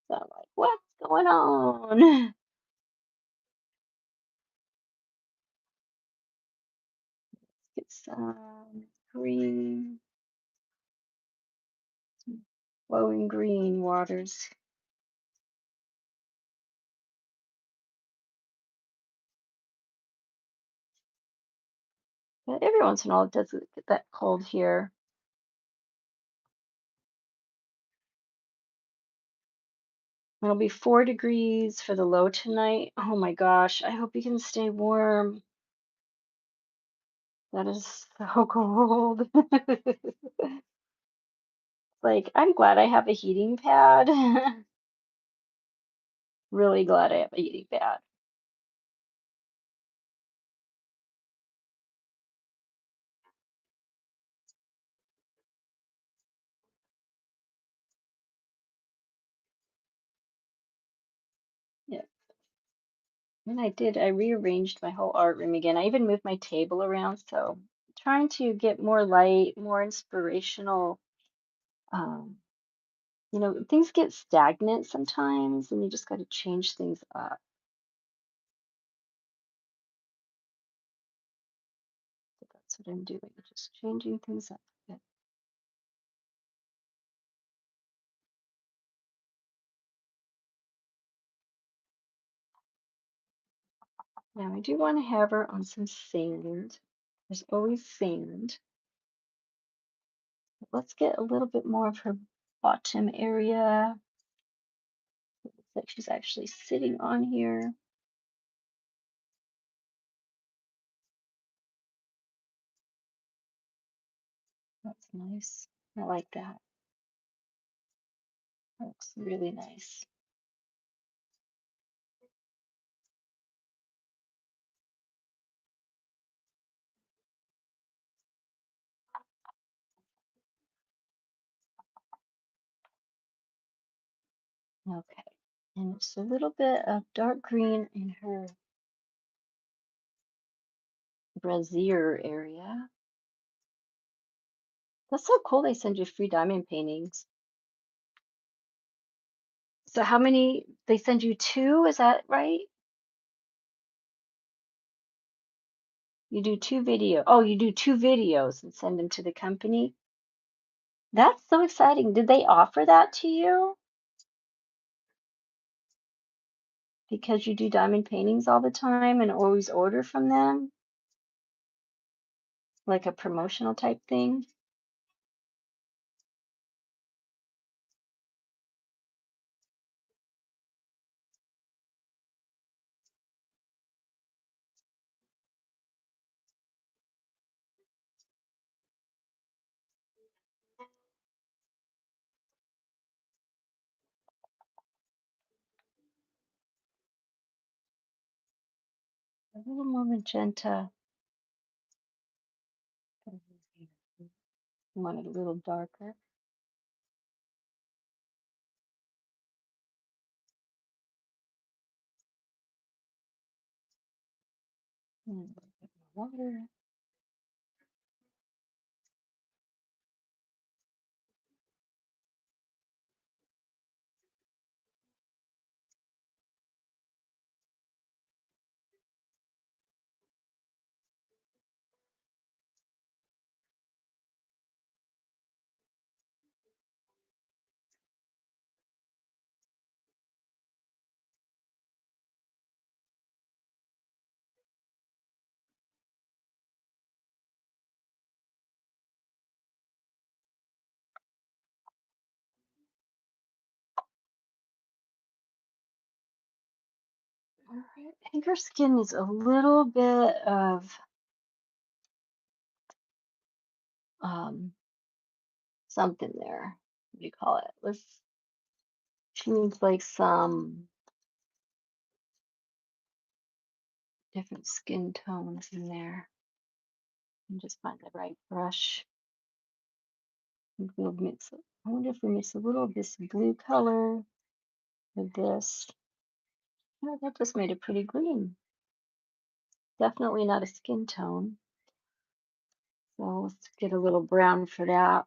So I'm like, what's going on? Get some green, some flowing green waters. But every once in a while it does get that cold here. It'll be 4 degrees for the low tonight. Oh my gosh, I hope you can stay warm. That is so cold. Like, I'm glad I have a heating pad. Really glad I have a heating pad. Yeah. And I rearranged my whole art room again. I even moved my table around, so trying to get more light, more inspirational um, things get stagnant sometimes, and you just got to change things up. So that's what I'm doing, just changing things up a bit. Now I do want to have her on some sand. There's always sand. Let's get a little bit more of her bottom area. It looks like she's actually sitting on here. That's nice. I like that. That looks really nice. Okay. And just a little bit of dark green in her brassiere area. That's so cool they send you free diamond paintings. So how many they send you two, is that right? You do you do two videos and send them to the company? That's so exciting. Did they offer that to you because you do diamond paintings all the time and always order from them? Like a promotional type thing? A little more magenta. Want it a little darker. And a little bit more water. All right. I think her skin needs a little bit of something there. What do you call it? She needs like some different skin tones in there. And just find the right brush. And we'll mix it. I wonder if we mix a little of this blue color with this. Oh, that just made it pretty green. Definitely not a skin tone. So let's get a little brown for that.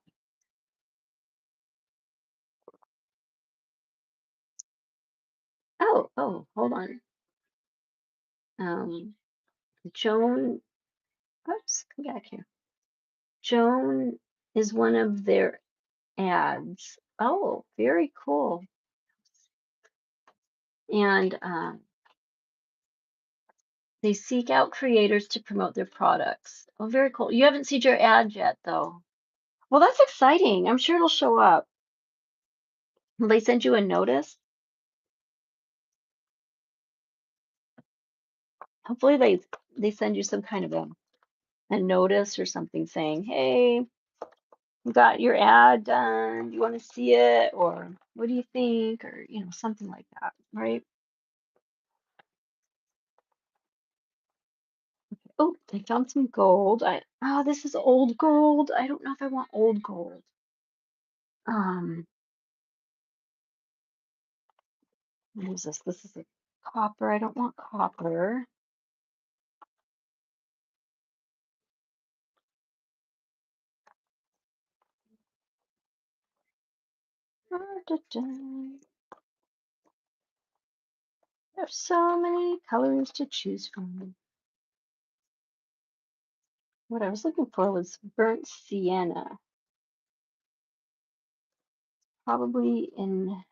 Hold on. Um, Joan, oops, come back here. Joan is one of their ads. Oh, very cool. And they seek out creators to promote their products. Oh, very cool. You haven't seen your ad yet, though. Well, that's exciting. I'm sure it'll show up. Will they send you a notice? Hopefully they send you some kind of a notice or something saying, "Hey, you got your ad done. You want to see it, or what do you think?" Or something like that, right? Oh, I found some gold. This is old gold. I don't know if I want old gold. Um, what is this? This is a copper. I don't want copper. Da. There's so many colors to choose from. What I was looking for was burnt sienna, probably in,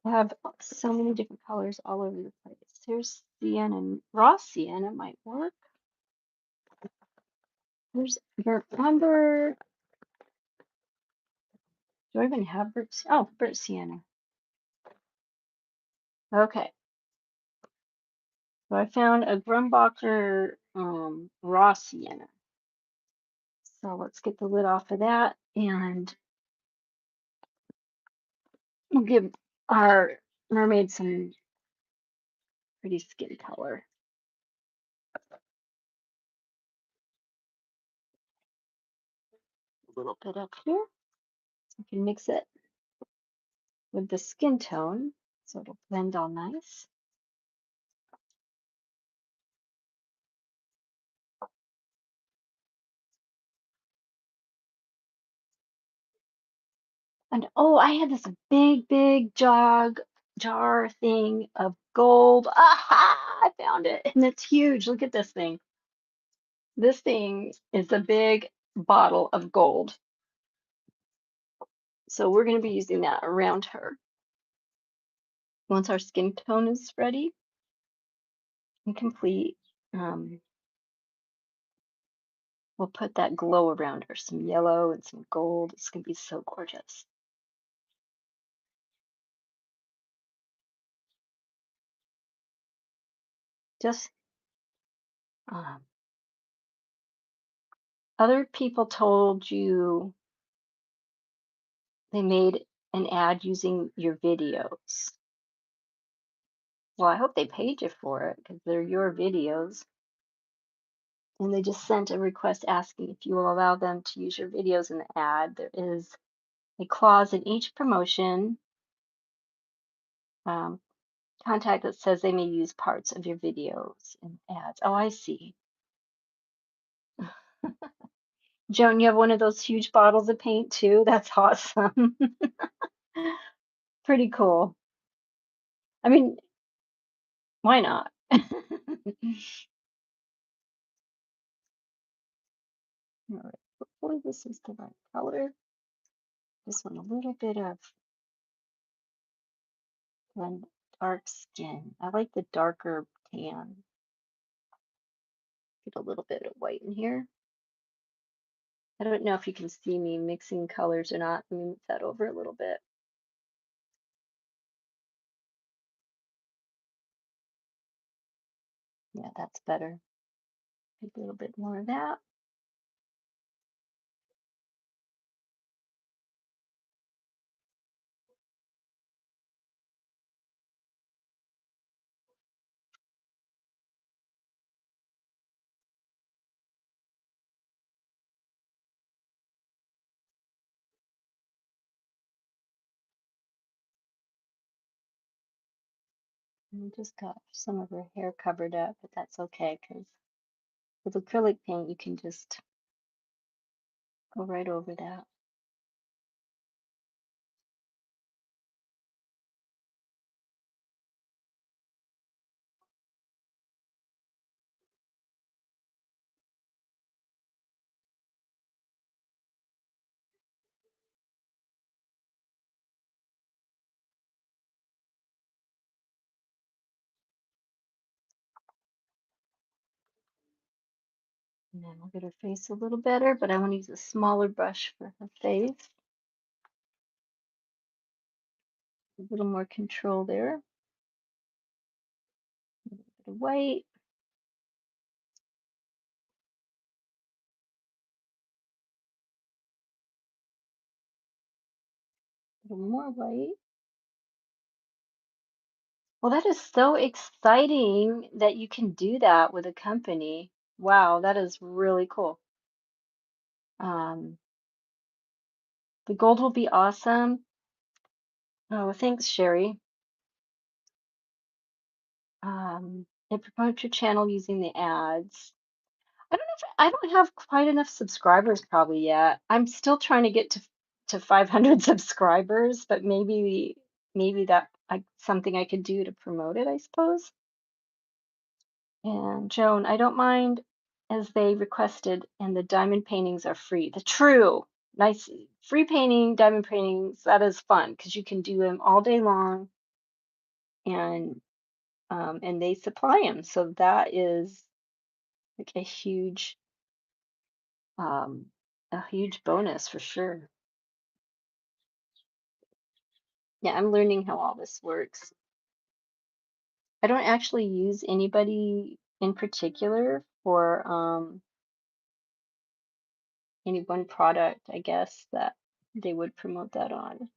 I have so many different colors all over the place. There's sienna, raw sienna might work. There's burnt umber. Do I even have burnt? Oh, burnt sienna. Okay, so I found a Grumbacher raw sienna. So let's get the lid off of that, and we'll give our mermaid some pretty skin color. A little bit up here. So you can mix it with the skin tone so it'll blend all nice. And oh, I had this big jar thing of gold. Aha! I found it. And it's huge. Look at this thing. This thing is a big bottle of gold. So we're going to be using that around her. Once our skin tone is ready and complete, we'll put that glow around her, some yellow and some gold. It's going to be so gorgeous. Just um, other people told you they made an ad using your videos. Well, I hope they paid you for it because they're your videos. And they just sent a request asking if you will allow them to use your videos in the ad. There is a clause in each promotion um, contact that says they may use parts of your videos in ads. Oh, I see. Joan, you have one of those huge bottles of paint too? That's awesome. Pretty cool. I mean, why not? All right, hopefully this is the right color. Just want a little bit of blend dark skin. I like the darker tan. Get a little bit of white in here. I don't know if you can see me mixing colors or not. Let me move that over a little bit. Yeah, that's better. Maybe a little bit more of that. And we just got some of her hair covered up, but that's okay because with acrylic paint, you can just go right over that. And then we'll get her face a little better, but I want to use a smaller brush for her face. A little more control there. A little bit of white. A little more white. Well, that is so exciting that you can do that with a company. Wow, that is really cool. Um, the gold will be awesome. Oh, thanks, Sherry. And promote your channel using the ads. I don't know if I don't have quite enough subscribers probably yet. I'm still trying to get to to 500 subscribers, but maybe that something I could do to promote it, I suppose. And Joan, I don't mind as they requested, and the diamond paintings are free. The true, nice, free painting, diamond paintings, that is fun because you can do them all day long and and they supply them. So that is like um, a huge bonus for sure. Yeah, I'm learning how all this works. I don't actually use anybody in particular for any one product, I guess, that they would promote that on.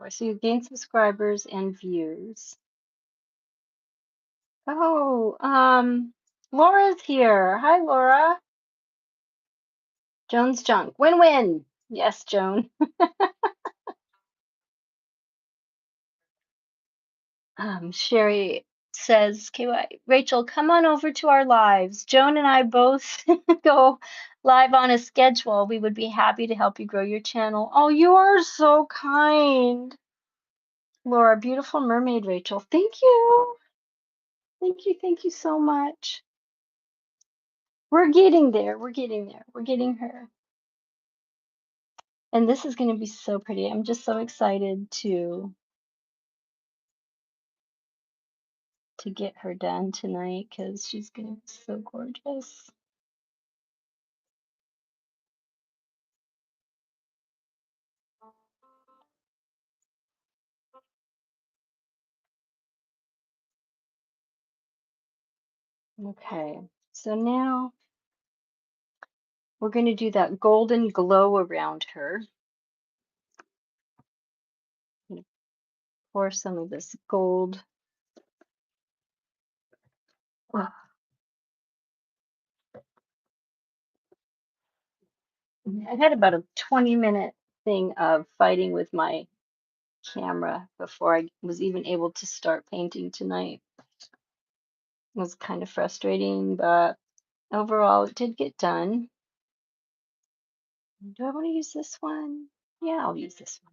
So you gain subscribers and views. Oh, Laura's here. Hi, Laura. Joan's junk. Win-win. Yes, Joan. Sherry says, KY, Rachel, come on over to our lives. Joan and I both go live on a schedule. We would be happy to help you grow your channel. Oh, you are so kind. Laura, beautiful mermaid, Rachel. Thank you. Thank you. Thank you so much. We're getting there. We're getting there. We're getting her. And this is going to be so pretty. I'm just so excited to get her done tonight because she's going to be so gorgeous. Okay, so now we're going to do that golden glow around her. I'm going to pour some of this gold. Ugh. I had about a 20-minute thing of fighting with my camera before I was even able to start painting tonight. It was kind of frustrating, but overall it did get done. Do I want to use this one? Yeah, I'll use this one.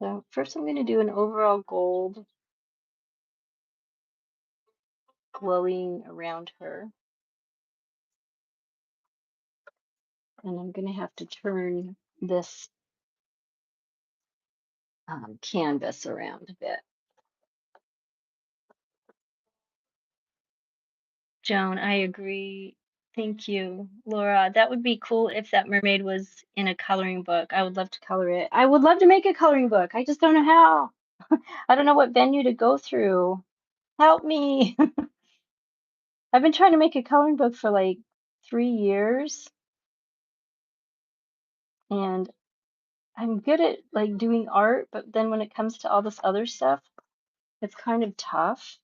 So first I'm going to do an overall gold glowing around her. And I'm going to have to turn this canvas around a bit. Joan, I agree. Thank you, Laura. That would be cool if that mermaid was in a coloring book. I would love to color it. I would love to make a coloring book. I just don't know how. I don't know what venue to go through. Help me. I've been trying to make a coloring book for like 3 years, and I'm good at like doing art, but then when it comes to all this other stuff, it's kind of tough.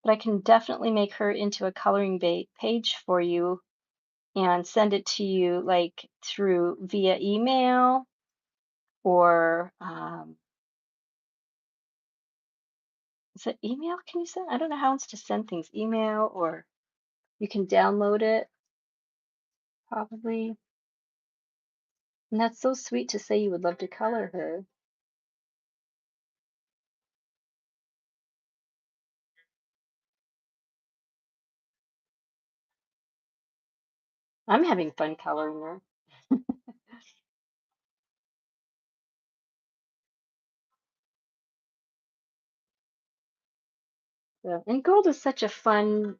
But I can definitely make her into a coloring page for you and send it to you like through via email or is it email? Can you send? I don't know how else to send things. Email or you can download it probably. And that's so sweet to say you would love to color her. I'm having fun coloring her. So, and gold is such a fun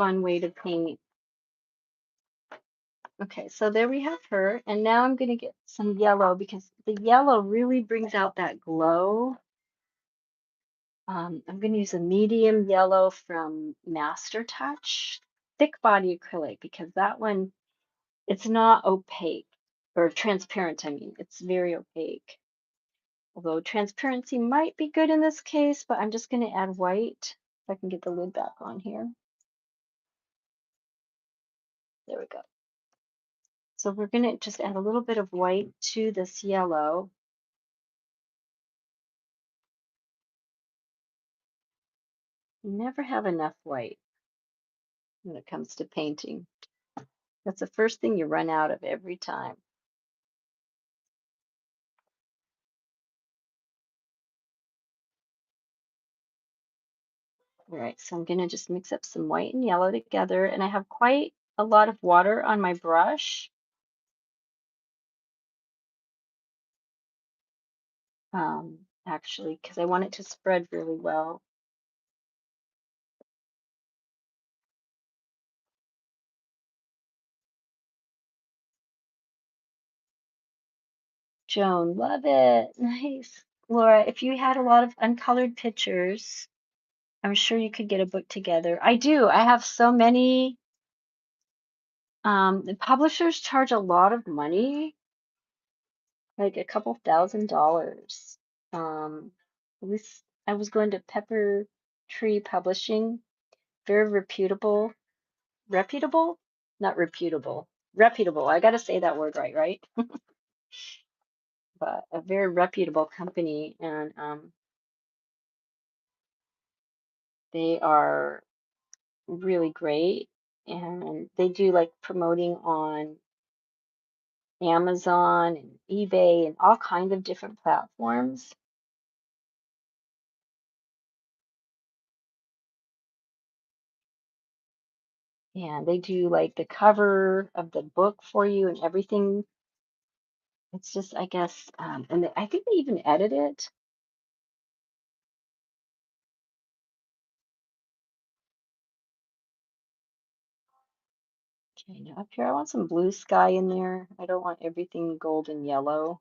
way to paint. Okay, so there we have her. And now I'm going to get some yellow because the yellow really brings out that glow. I'm going to use a medium yellow from Master Touch, thick body acrylic, because that one, it's not opaque or transparent, I mean, it's very opaque. Although transparency might be good in this case, but I'm just going to add white. If I can get the lid back on here. There we go. So we're going to just add a little bit of white to this yellow. You never have enough white when it comes to painting. That's the first thing you run out of every time. All right, so I'm going to just mix up some white and yellow together, and I have quite a lot of water on my brush. Actually, because I want it to spread really well. Joan, love it. Nice. Laura, if you had a lot of uncolored pictures, I'm sure you could get a book together. I do. I have so many. The publishers charge a lot of money, like a couple $1,000. At least I was going to Pepper Tree Publishing, very reputable, not reputable, reputable. I got to say that word right, right? But a very reputable company, and they are really great, and they do like promoting on Amazon and eBay and all kinds of different platforms. And they do like the cover of the book for you and everything. It's just, I guess, and I think they even edit it. Okay, now up here, I want some blue sky in there. I don't want everything gold and yellow.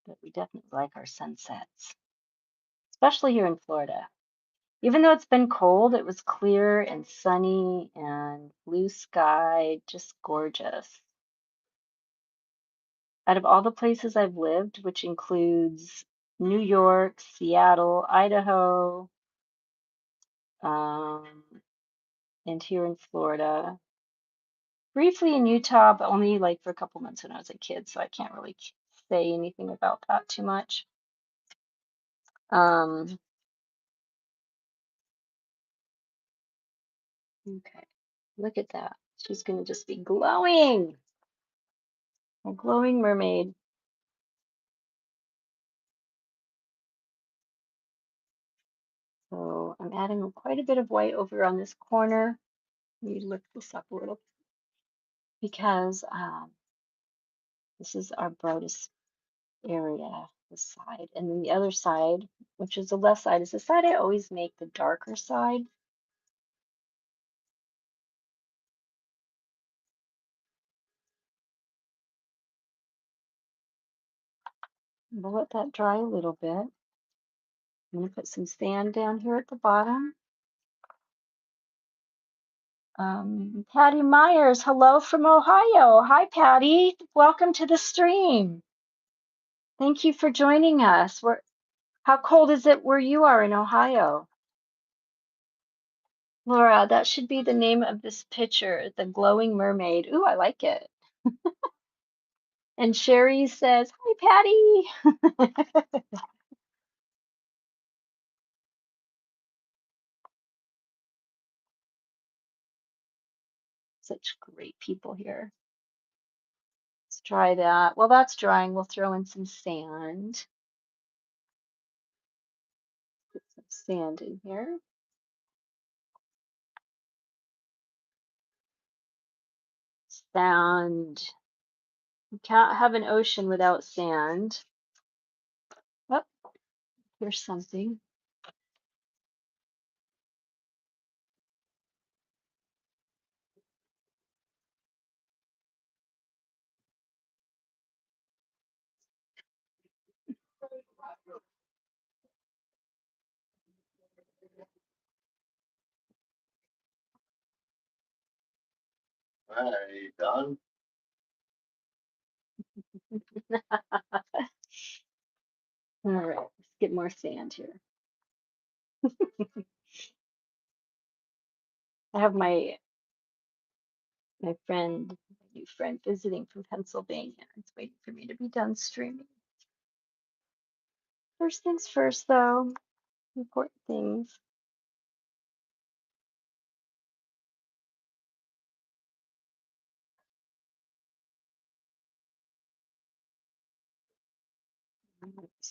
But we definitely like our sunsets, especially here in Florida. Even though it's been cold, it was clear and sunny and blue sky, just gorgeous. Out of all the places I've lived, which includes New York, Seattle, Idaho, um, and here in Florida, briefly in Utah, but only like for a couple months when I was a kid, so I can't really say anything about that too much. Um, okay, look at that. She's gonna just be glowing, a glowing mermaid. So I'm adding quite a bit of white over on this corner. Let me lift this up a little because this is our brightest area, this side. And then the other side, which is the left side, is the side I always make the darker side. We'll let that dry a little bit. I'm going to put some sand down here at the bottom. Patty Myers, hello from Ohio. Hi, Patty. Welcome to the stream. Thank you for joining us. How cold is it where you are in Ohio? Laura, that should be the name of this picture, the glowing mermaid. Ooh, I like it. And Sherry says, hi, Patty. Such great people here. Let's try that. While that's drying, we'll throw in some sand. Put some sand in here. Sand. You can't have an ocean without sand. Oh, Here's something. Hey, done? All right, let's get more sand here. I have my friend, my new friend visiting from Pennsylvania. It's waiting for me to be done streaming. First things first, though, important things.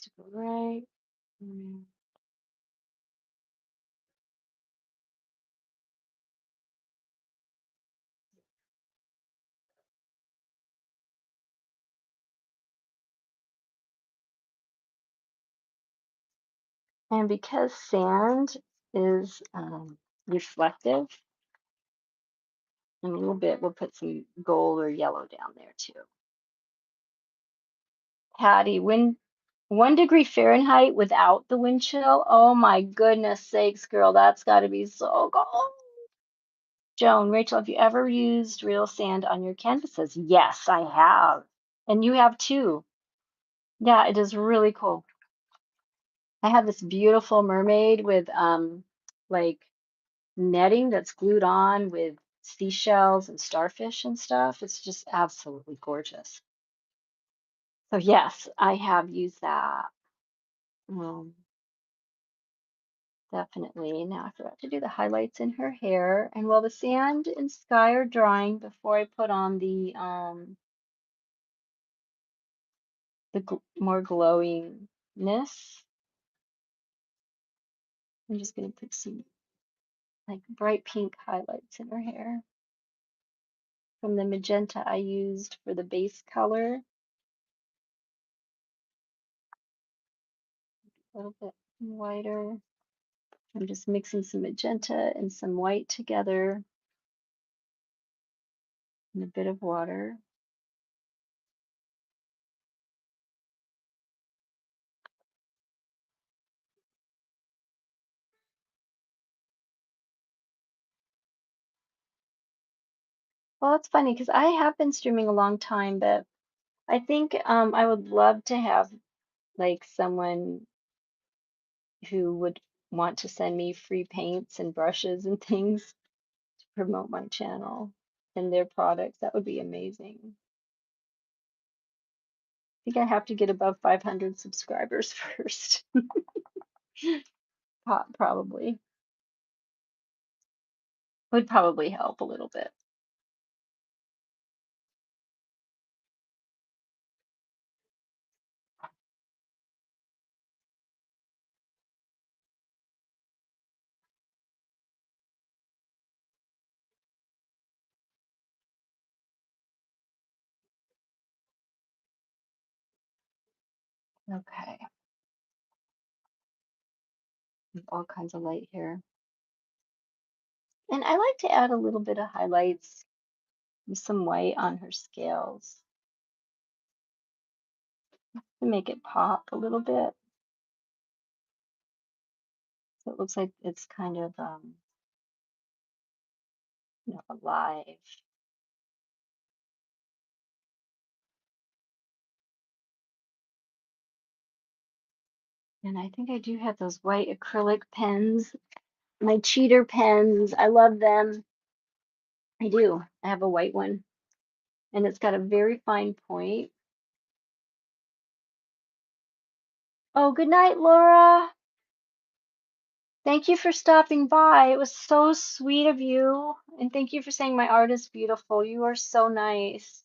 To go right. And because sand is reflective, in a little bit, we'll put some gold or yellow down there too. Patty, when 1 degree Fahrenheit without the wind chill, oh my goodness sakes, girl, that's got to be so cold. Joan, Rachel, have you ever used real sand on your canvases? Yes, I have. And you have too. Yeah, it is really cool. I have this beautiful mermaid with like netting that's glued on with seashells and starfish and stuff. It's just absolutely gorgeous. So yes, I have used that. Um, Definitely. Now I forgot to do the highlights in her hair. And while the sand and sky are drying, before I put on more glowingness, I'm just gonna put some like bright pink highlights in her hair from the magenta I used for the base color. A little bit whiter. I'm just mixing some magenta and some white together and a bit of water. Well, it's funny because I have been streaming a long time, but I think I would love to have like someone who would want to send me free paints and brushes and things to promote my channel and their products. That would be amazing. I think I have to get above 500 subscribers first. Probably. Would probably help a little bit. Okay. All kinds of light here. And I like to add a little bit of highlights with some white on her scales to make it pop a little bit. So it looks like it's kind of alive. And I think I do have those white acrylic pens, my cheater pens. I love them. I do. I have a white one, and it's got a very fine point. Oh, good night, Laura. Thank you for stopping by. It was so sweet of you. And thank you for saying my art is beautiful. You are so nice.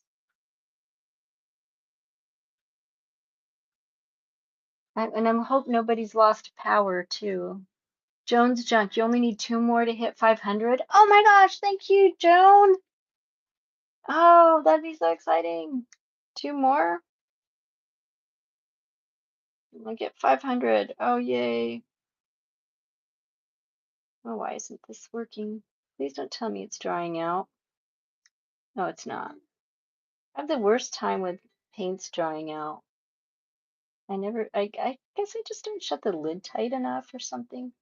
And I hope nobody's lost power too. Joan's Junk, you only need 2 more to hit 500. Oh my gosh, thank you, Joan. Oh, that'd be so exciting. 2 more? I'm gonna get 500. Oh, yay. Oh, why isn't this working? Please don't tell me it's drying out. No, it's not. I have the worst time with paints drying out. I guess I just don't shut the lid tight enough or something.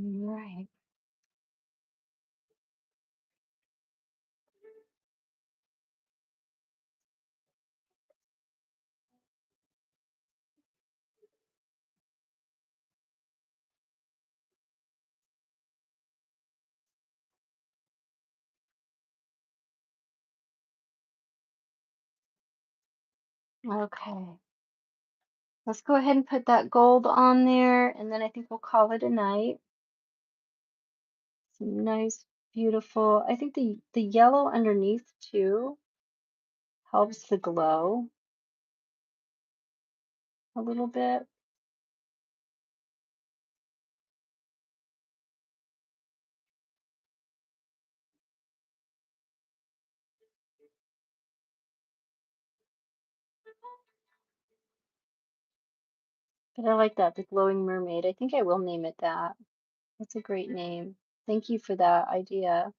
Right. Okay. Let's go ahead and put that gold on there, and then I think we'll call it a night. Some nice, beautiful. I think the yellow underneath too helps the glow a little bit. But I like that, the glowing mermaid. I think I will name it that. That's a great name. Thank you for that idea.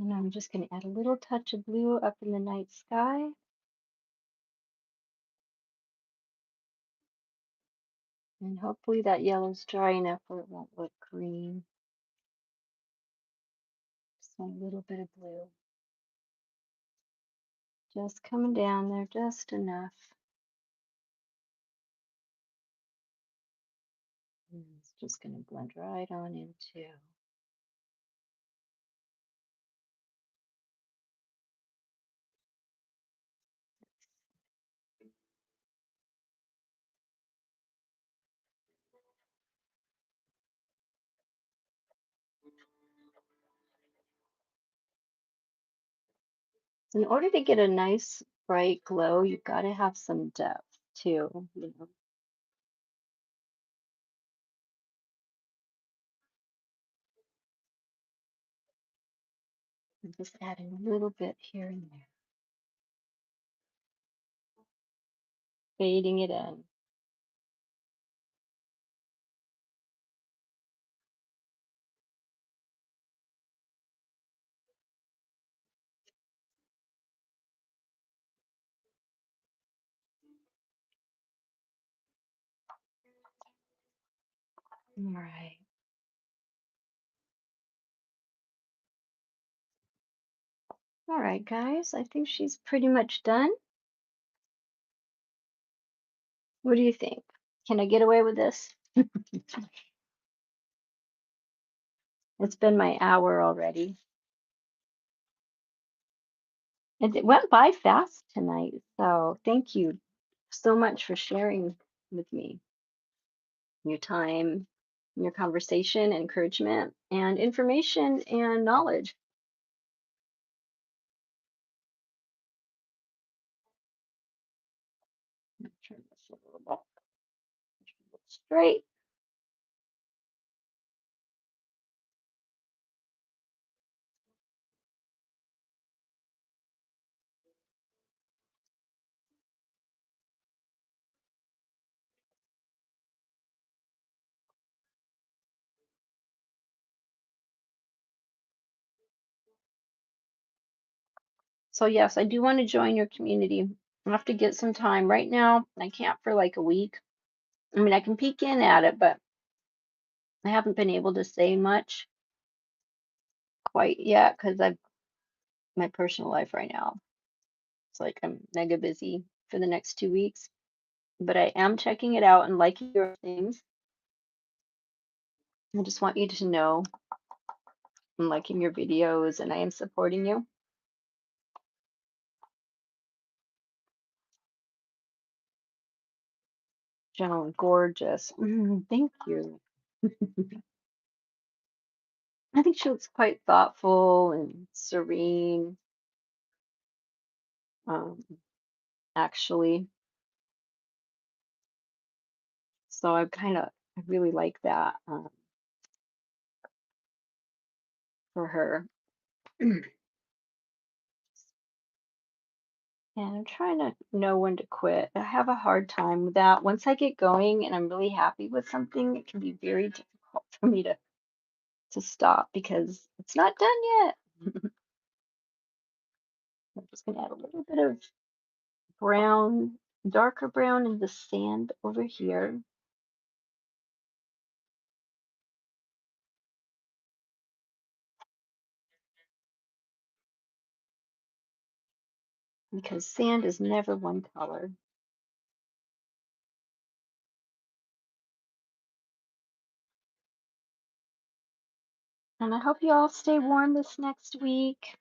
And I'm just going to add a little touch of blue up in the night sky. And hopefully that yellow's dry enough where it won't look green. Just want a little bit of blue. Just coming down there, just enough. And it's just going to blend right on into. In order to get a nice bright glow, you've got to have some depth too, you know. I'm just adding a little bit here and there, fading it in. All right. All right, guys, I think she's pretty much done. What do you think? Can I get away with this? It's been my hour already. And it went by fast tonight. So thank you so much for sharing with me your time, your conversation, encouragement, and information and knowledge. Turn this a little bit straight. So yes, I do want to join your community. I have to get some time. Right now, I can't for like a week. I mean, I can peek in at it, but I haven't been able to say much quite yet because I've my personal life right now. It's like I'm mega busy for the next 2 weeks. But I am checking it out and liking your things. I just want you to know I'm liking your videos and I am supporting you. General, gorgeous. Thank you. I think she looks quite thoughtful and serene, um, actually. So I really like that for her. And I'm trying to know when to quit. I have a hard time with that. Once I get going and I'm really happy with something, it can be very difficult for me to stop because it's not done yet. I'm just gonna add a little bit of brown, darker brown in the sand over here because sand is never one color. And I hope you all stay warm this next week.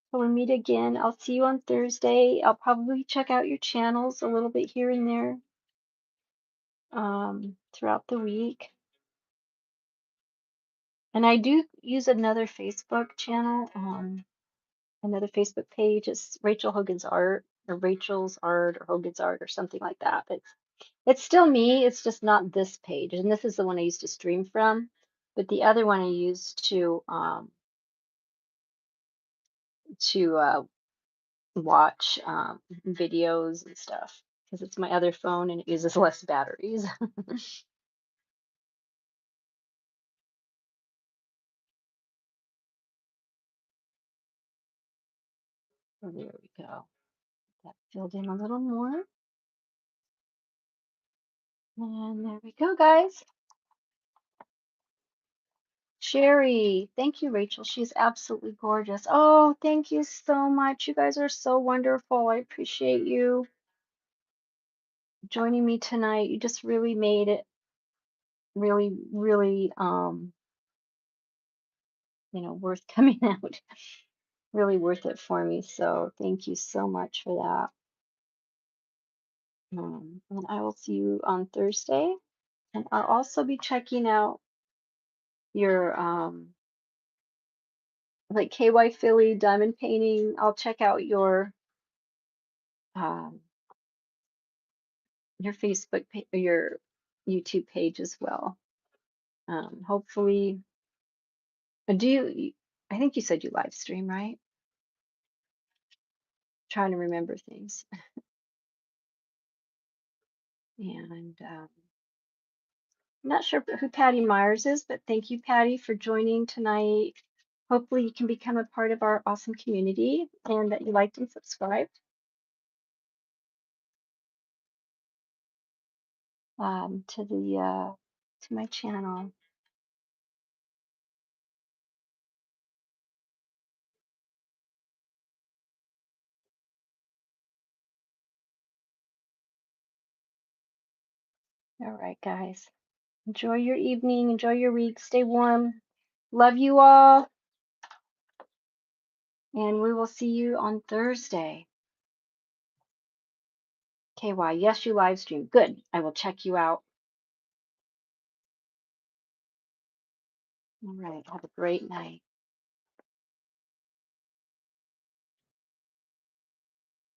Till we meet again, I'll see you on Thursday. I'll probably check out your channels a little bit here and there throughout the week. And I do use another Facebook channel, another Facebook page. It's Rachel Hogan's Art or Rachel's Art or Hogan's Art or something like that. It's still me. It's just not this page. And this is the one I used to stream from. But the other one I used to watch videos and stuff because it's my other phone and it uses less batteries. So there we go. That filled in a little more. And there we go, guys. Sherry, thank you, Rachel. She's absolutely gorgeous. Oh, thank you so much. You guys are so wonderful. I appreciate you joining me tonight. You just really made it really, really, worth coming out. Really worth it for me. So thank you so much for that. And I will see you on Thursday. And I'll also be checking out your like KY Philly diamond painting. I'll check out um your your YouTube page as well. Hopefully, do I think you said you live stream, right? Trying to remember things. And I'm not sure who Patty Myers is, but thank you, Patty, for joining tonight. Hopefully, you can become a part of our awesome community and that you liked and subscribed to my channel. All right, guys. Enjoy your evening. Enjoy your week. Stay warm. Love you all, and we will see you on Thursday. KY, yes, you live stream. Good. I will check you out. All right. Have a great night.